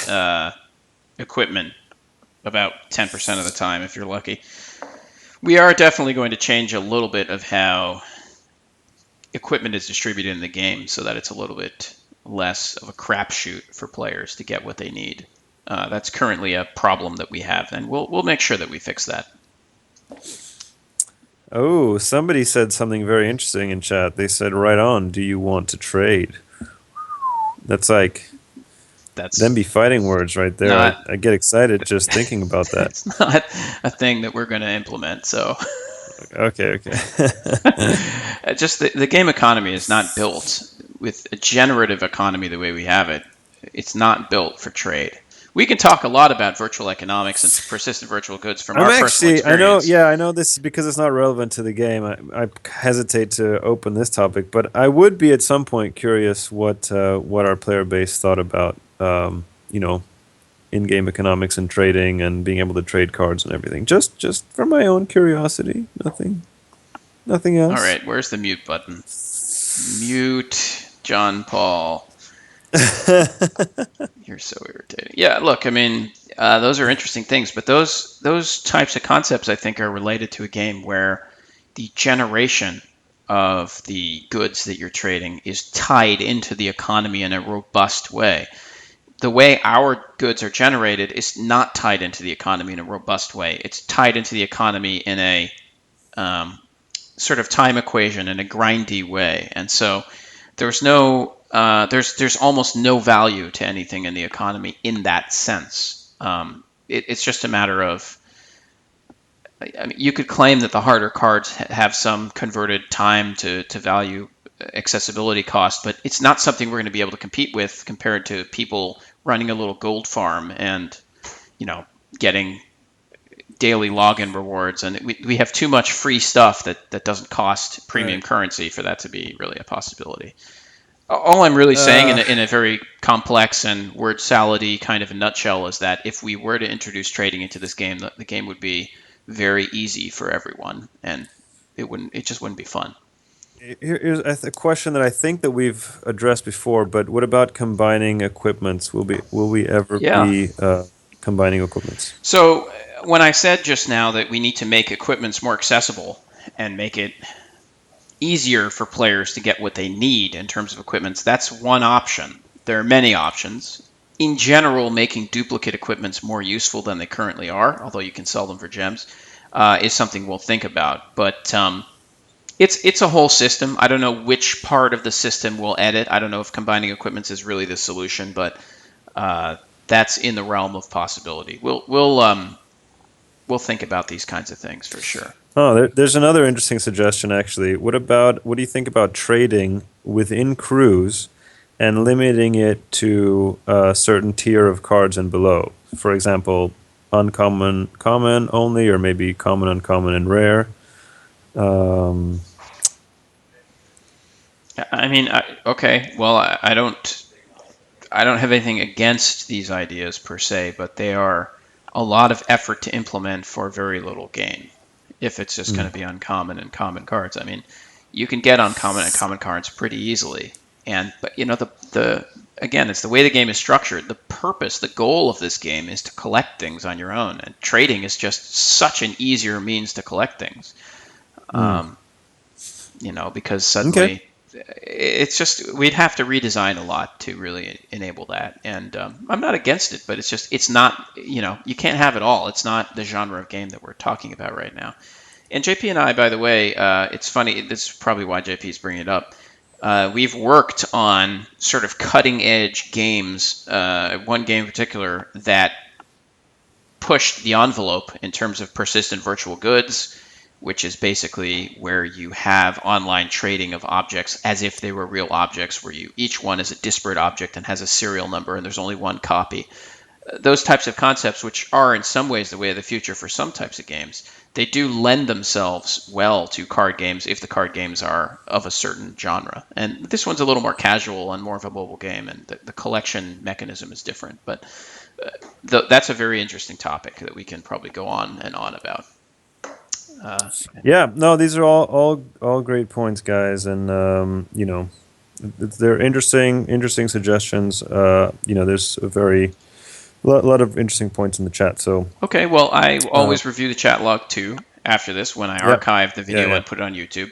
equipment about 10% of the time if you're lucky. We are definitely going to change a little bit of how equipment is distributed in the game so that it's a little bit less of a crapshoot for players to get what they need. That's currently a problem that we have, and we'll make sure that we fix that. Oh, somebody said something very interesting in chat. They said, "Right on. Do you want to trade?" That's like them be That's fighting words right there. I, not I get excited just thinking about that. it's not a thing that we're going to implement. So Okay, okay. just the game economy is not built with a generative economy the way we have it. It's not built for trade. We can talk a lot about virtual economics and persistent virtual goods from I'm our personal actually, I know, experience. yeah, I know this is because it's not relevant to the game. I hesitate to open this topic, but I would be at some point curious what our player base thought about, you know, in-game economics and trading and being able to trade cards and everything. Just for my own curiosity, nothing All else. right, where's the mute button? Mute John Paul. You're so irritating. Yeah, look, I mean, those are interesting things, but those types of concepts, I think, are related to a game where the generation of the goods that you're trading is tied into the economy in a robust way. The way our goods are generated is not tied into the economy in a robust way. It's tied into the economy in a um, sort of time equation in a grindy way, and so there's almost no value to anything in the economy in that sense. It's just a matter of, I mean, you could claim that the harder cards have some converted time to value accessibility cost, but it's not something we're going to be able to compete with compared to people running a little gold farm and you know getting daily login rewards, and we have too much free stuff that doesn't cost premium Right. currency for that to be really a possibility. All I'm really saying Uh, in a very complex and word salady kind of a nutshell is that if we were to introduce trading into this game, the game would be very easy for everyone, and it just wouldn't be fun. here's a question that I think that we've addressed before, but what about combining equipments? Will we ever Yeah. be combining equipments? So when I said just now that we need to make equipments more accessible and make it easier for players to get what they need in terms of equipments, that's one option. There are many options. In general, making duplicate equipments more useful than they currently are, although you can sell them for gems, is something we'll think about. But it's a whole system. I don't know which part of the system we'll edit. I don't know if combining equipments is really the solution, but uh, that's in the realm of possibility. We'll think about these kinds of things for sure. Oh, there's another interesting suggestion actually. What do you think about trading within crews and limiting it to a certain tier of cards and below? For example, uncommon, common only, or maybe common, uncommon, and rare. Um, I mean, okay. Well, I don't have anything against these ideas per se, but they are a lot of effort to implement for very little gain. If it's just going hmm. to be uncommon and common cards, I mean, you can get uncommon and common cards pretty easily. And but the again, it's the way the game is structured. The purpose, the goal of this game is to collect things on your own, and trading is just such an easier means to collect things. Hmm. Um, because Okay. suddenly it's just we'd have to redesign a lot to really enable that. And I'm not against it, but it's not, you can't have it all. It's not the genre of game that we're talking about right now. And JP and I, by the way, it's funny. This is probably why JP is bringing it up. We've worked on sort of cutting edge games. One game in particular that pushed the envelope in terms of persistent virtual goods, which is basically where you have online trading of objects as if they were real objects, where each one is a disparate object and has a serial number, and there's only one copy. Those types of concepts, which are in some ways the way of the future for some types of games, they do lend themselves well to card games if the card games are of a certain genre. And this one's a little more casual and more of a mobile game, and the collection mechanism is different. But that's a very interesting topic that we can probably go on and on about. Uh, Yeah, no, these are all great points, guys, and they're interesting suggestions. There's a lot of interesting points in the chat. So okay, well, I uh, always review the chat log too after this when I yeah, archive the yeah, video yeah. and put it on YouTube.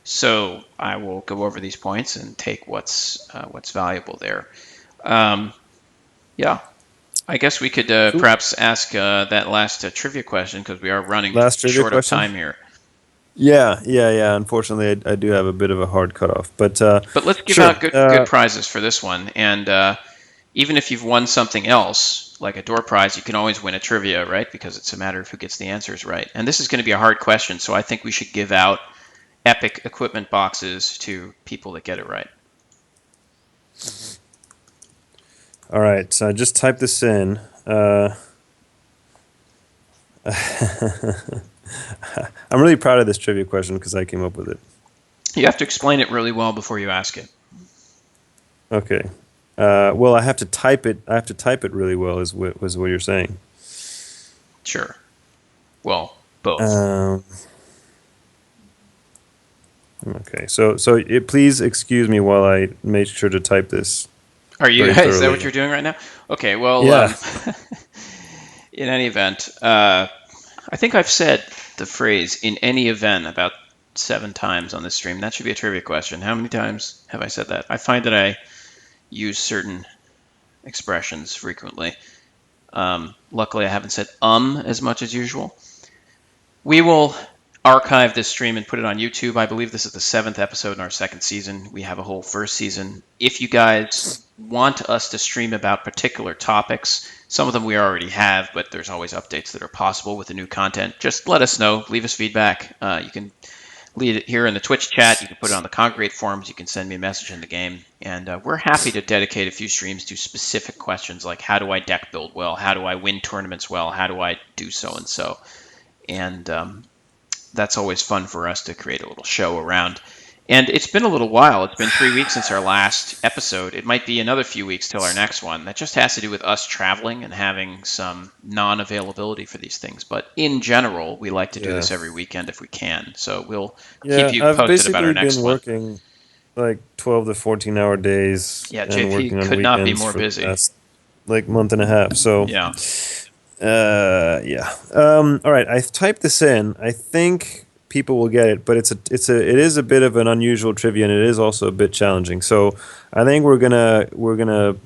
So I will go over these points and take what's valuable there. Um, yeah, I guess we could Cool. perhaps ask that last trivia question because we are running Last trivia short of question. time here. Yeah, yeah, yeah. Unfortunately, I do have a bit of a hard cutoff, but But let's give sure. out good prizes for this one. And even if you've won something else, like a door prize, you can always win a trivia, right? Because it's a matter of who gets the answers right. And this is going to be a hard question, so I think we should give out epic equipment boxes to people that get it right. All right, so I just typed this in. I'm really proud of this trivia question because I came up with it. You have to explain it really well before you ask it. Okay. Well, I have to type it. I have to type it really well. Was what you're saying? Sure. Well, both. Um, okay. Please excuse me while I make sure to type this Are you? very Is that what thoroughly. you're doing right now? Okay. Well, Yeah. in any event, I think I've said the phrase "in any event" about 7 times on this stream. That should be a trivia question. How many times have I said that? I find that I use certain expressions frequently. Luckily, I haven't said as much as usual. We will archive this stream and put it on YouTube. I believe this is the 7th episode in our 2nd season. We have a whole 1st season. If you guys want us to stream about particular topics, some of them we already have, but there's always updates that are possible with the new content. Just let us know. Leave us feedback. You can leave it here in the Twitch chat. You can put it on the Congregate forums. You can send me a message in the game. And we're happy to dedicate a few streams to specific questions like how do I deck build well? How do I win tournaments well? How do I do so and so? And that's always fun for us to create a little show around. And it's been a little while. It's been 3 weeks since our last episode. It might be another few weeks till our next one. That just has to do with us traveling and having some non-availability for these things. But in general, we like to do Yeah. this every weekend if we can. So we'll keep Yeah. you I've posted about our basically been next one. working like 12 to 14-hour days Yeah, and JP working on could not be weekends more for the busy. past like month and a half. So Yeah. yeah. All right. I've typed this in. I think people will get it, but it is a bit of an unusual trivia, and it is also a bit challenging. So I think we're gonna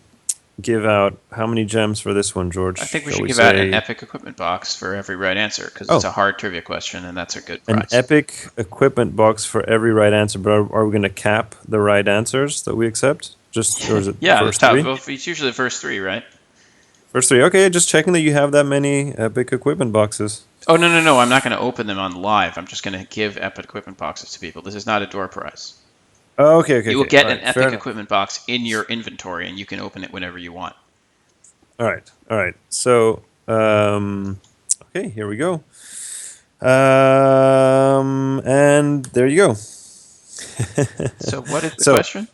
give out how many gems for this one, George? I think we Shall should we give out an say? epic equipment box for every right answer because it's Oh, a hard trivia question and that's a good an prize. epic equipment box for every right answer. But are we gonna cap the right answers that we accept? Just or is it the Yeah, the first top. three? Well, it's usually the first 3, right? First three. Okay, just checking that you have that many epic equipment boxes. Oh no, no, no! I'm not going to open them on live. I'm just going to give epic equipment boxes to people. This is not a door prize. Oh, okay, okay, You will okay. get All an right, fair epic enough. equipment box in your inventory, and you can open it whenever you want. All right, all right. So, okay, here we go. And there you go. So, what is the So question?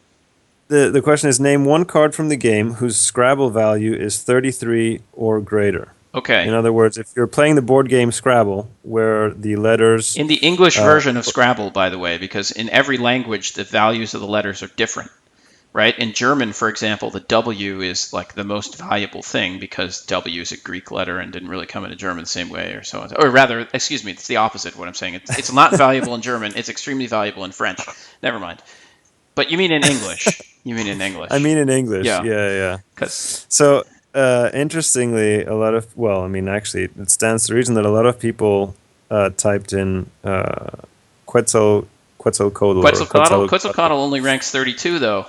the question is name one card from the game whose Scrabble value is 33 or greater. In Okay. other words, if you're playing the board game Scrabble, where the letters, In the English uh, version of Scrabble, by the way, because in every language the values of the letters are different, right? In German, for example, the W is like the most valuable thing because W is a Greek letter and didn't really come into German the same way, or so on. Or rather, excuse me, it's the opposite of what I'm saying. It's not valuable in German. It's extremely valuable in French. Never mind. But you mean in English? You mean in I English? mean in English. Yeah, Yeah, yeah. because So, interestingly, a lot of, well, I mean, actually, it stands to reason that a lot of people typed in Quetzalcoatl or Quetzalcoatl Quetzalcoatl. only ranks 32 though.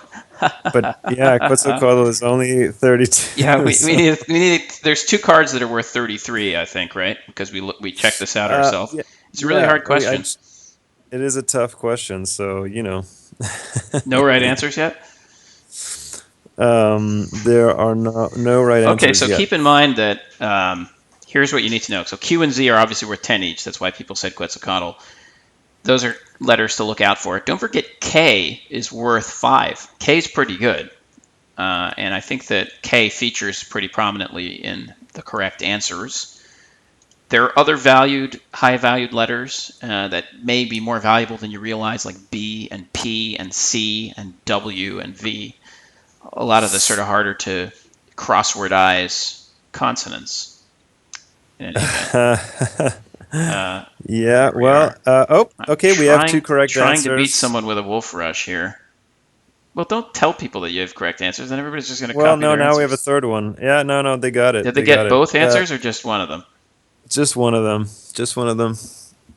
But yeah, Quetzalcoatl is only Yeah, 32. we So, need there's two cards that are worth 33, I think, right? Because we checked this out ourselves. yeah, It's a really hard question. it is a tough question. So, No right answers yet. there are no right Okay, answers so yet. keep in mind that here's what you need to know. So Q and Z are obviously worth 10 each. That's why people said Quetzalcoatl. Those are letters to look out for. Don't forget K is worth 5. K is pretty good. And I think that K features pretty prominently in the correct answers. There are other high valued letters that may be more valuable than you realize, like B and P and C and W and V. A lot of the sort of harder to crosswordize consonants in any event. Yeah, Here we are. I'm okay, we have two correct trying to beat answers. someone with a wolf rush here. Well, don't tell people that you have correct answers, then everybody's just going to Well, copy no, their now we have a answers. third one. Yeah, no, they got it. Did they They got get it. both answers or just one of them? Just one of them. Just one of them.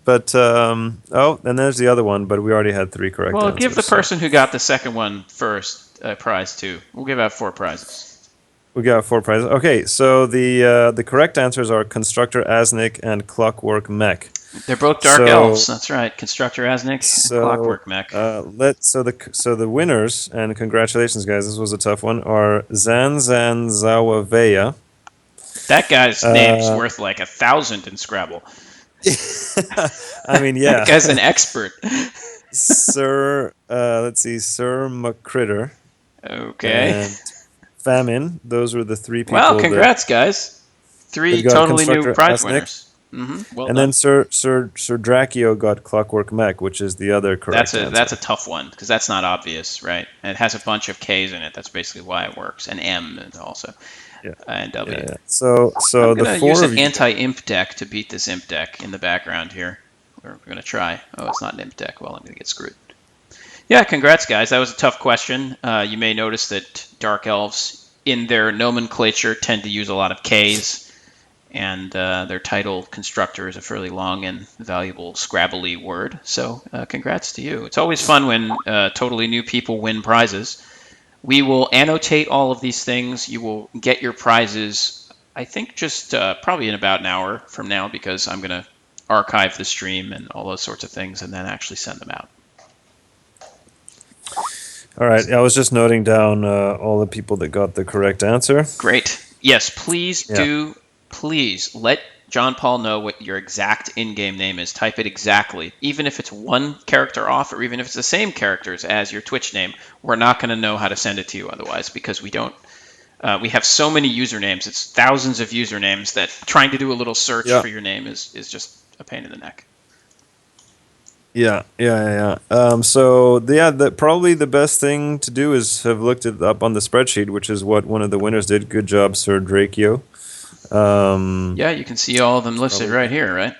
But oh, and there's the other one, but we already had three correct Well, give the answers. So person who got the second one first a prize too. We'll give out 4 prizes. we got four prizes. Okay, so the correct answers are Constructor Asnik and Clockwork Mech. They're both dark elves. So That's right. Constructor Asnik and so Clockwork Mech. the winners, and congratulations guys, this was a tough one, are Zanzan Zawaveya. That guy's name's Uh worth like 1,000 in Scrabble. I mean, That yeah. guy's an expert. Sir, let's see, Sir McCritter Okay. and Famine. Those were the three Well, people congrats, guys. that Three got totally new Constructor prize Asnik. winners. Well And done. then Sir Draccio got Clockwork Mech, which is the other That's correct a answer. tough one because that's not obvious, right? And it has a bunch of K's in it. That's basically why it works, and M and also Yeah, and yeah, W. yeah. So I'm the gonna use four an of you. anti-imp deck to beat this imp deck in the background here. We're gonna try. Oh, it's not an imp deck. Well, I'm gonna get screwed. Yeah, congrats, guys. That was a tough question. You may notice that dark elves, in their nomenclature, tend to use a lot of K's, and their title constructor is a fairly long and valuable Scrabbly word. So, congrats to you. It's always fun when totally new people win prizes. We will annotate all of these things. You will get your prizes, I think, just probably in about an hour from now, because I'm going to archive the stream and all those sorts of things and then actually send them out. All right, I was just noting down all the people that got the correct answer. Great. Yes, please Yeah. please let John Paul know what your exact in-game name is. Type it exactly. Even if it's one character off or even if it's the same characters as your Twitch name, we're not going to know how to send it to you otherwise because we don't. We have so many usernames. It's thousands of usernames that trying to do a little search Yeah. for your name is just a pain in the neck. Yeah. Probably the best thing to do is have looked it up on the spreadsheet, which is what one of the winners did. Good job, Sir Draccio. Yeah, you can see all of them listed right here, right?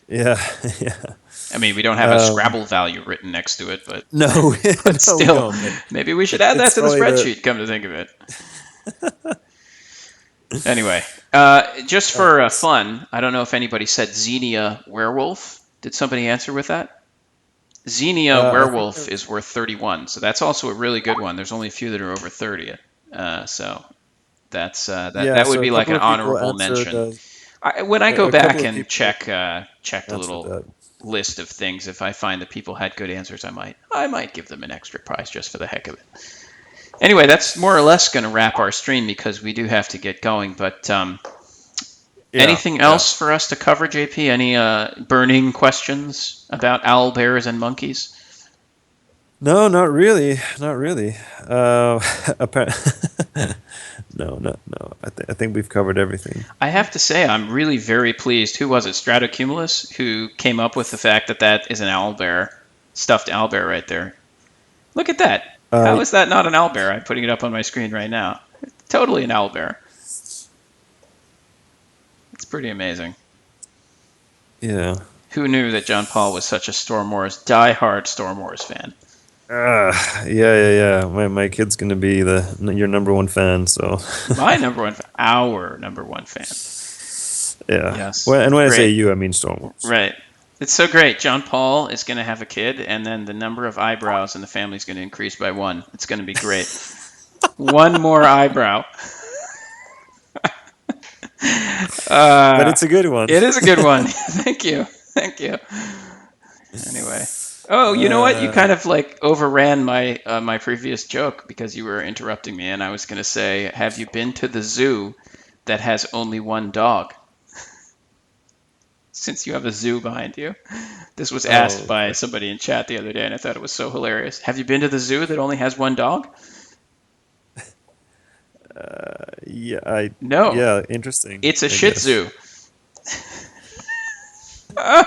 Yeah, yeah. I mean, we don't have a Scrabble value written next to it, but No, but no, we still, don't. But maybe we should add that it's to the probably the. spreadsheet. Come to think of it. Anyway, just Uh, for fun, I don't know if anybody said Xenia Werewolf. Did somebody answer with that? Xenia I think Werewolf that, is worth 31, so that's also a really good one. There's only a few that are over 30. So that's yeah. that would So a be like couple an of people honorable answered. mention. When I go A couple back of and people check the answered little that. list of things, if I find that people had good answers, I might give them an extra prize just for the heck of it. Anyway, that's more or less going to wrap our stream because we do have to get going. But Yeah, anything yeah. else for us to cover, JP? Any burning questions about owl bears and monkeys? No, not really. Not really. No. I think we've covered everything. I have to say, I'm really very pleased. Who was it? Stratocumulus, who came up with the fact that that is an owl bear, stuffed owl bear right there. Look at that. Uh, How is that not an owl bear? I'm putting it up on my screen right now. Totally an owl bear. It's pretty amazing. yeah. Who knew that John Paul was such a diehard Storm Wars fan? Yeah. My kid's gonna be your number one fan. So My number one, our number one fan. yeah. Yes, Well, and when I say great. you, I mean Star Wars. Right. It's so great. John Paul is going to have a kid, and then the number of eyebrows in the family is going to increase by one. It's going to be great. One more eyebrow. But Uh, it's a good one. it is a good one. Thank you. Thank you. Anyway. Oh, you know what? You Uh, kind of like overran my previous joke because you were interrupting me, and I was going to say, have you been to the zoo that has only one dog? Since you have a zoo behind you. This was asked oh, by okay. somebody in chat the other day, and I thought it was so hilarious. Have you been to the zoo that only has one dog? Yeah, No, yeah, interesting, it's a I Shih guess. Tzu. Uh,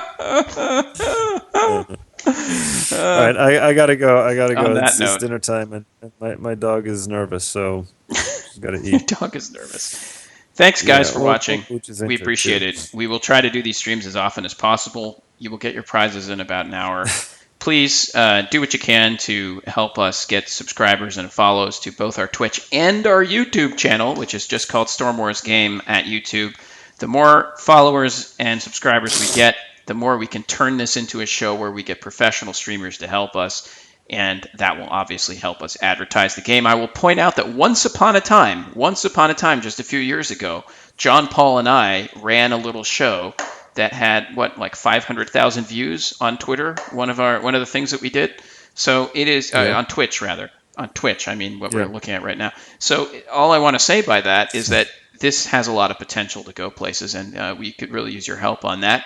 all right, I gotta go. I gotta On go. that It's note, dinner time, and my dog is nervous, so she's got to your eat. dog is nervous. Thanks, guys, Yeah, for well, watching. Pooch is We injured appreciate too. it. We will try to do these streams as often as possible. You will get your prizes in about an hour. Please do what you can to help us get subscribers and follows to both our Twitch and our YouTube channel, which is just called Storm Wars Game at YouTube. The more followers and subscribers we get, the more we can turn this into a show where we get professional streamers to help us, and that will obviously help us advertise the game. I will point out that once upon a time, just a few years ago, John Paul and I ran a little show that had what, like 500,000 views on Twitter. One of the things that we did. So it is Yeah, on Twitch rather. On Twitch, I mean what we're yeah. looking at right now. So all I want to say by that is that this has a lot of potential to go places, and we could really use your help on that.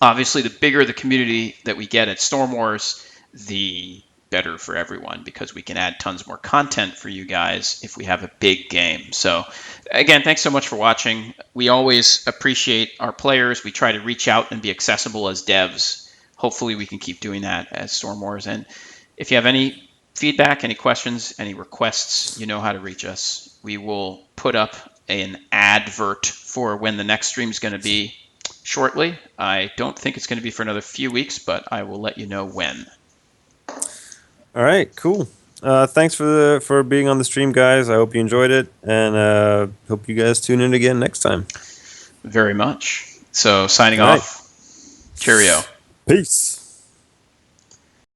Obviously, the bigger the community that we get at Storm Wars, the better for everyone because we can add tons more content for you guys if we have a big game. So, again, thanks so much for watching. We always appreciate our players. We try to reach out and be accessible as devs. Hopefully, we can keep doing that as Storm Wars. And if you have any feedback, any questions, any requests, you know how to reach us. We will put up an advert for when the next stream is going to be shortly. I don't think it's going to be for another few weeks, but I will let you know when. All right, cool. Thanks for being on the stream, guys. I hope you enjoyed it, and hope you guys tune in again next time. Very much. So, signing All right, off. Cheerio. peace.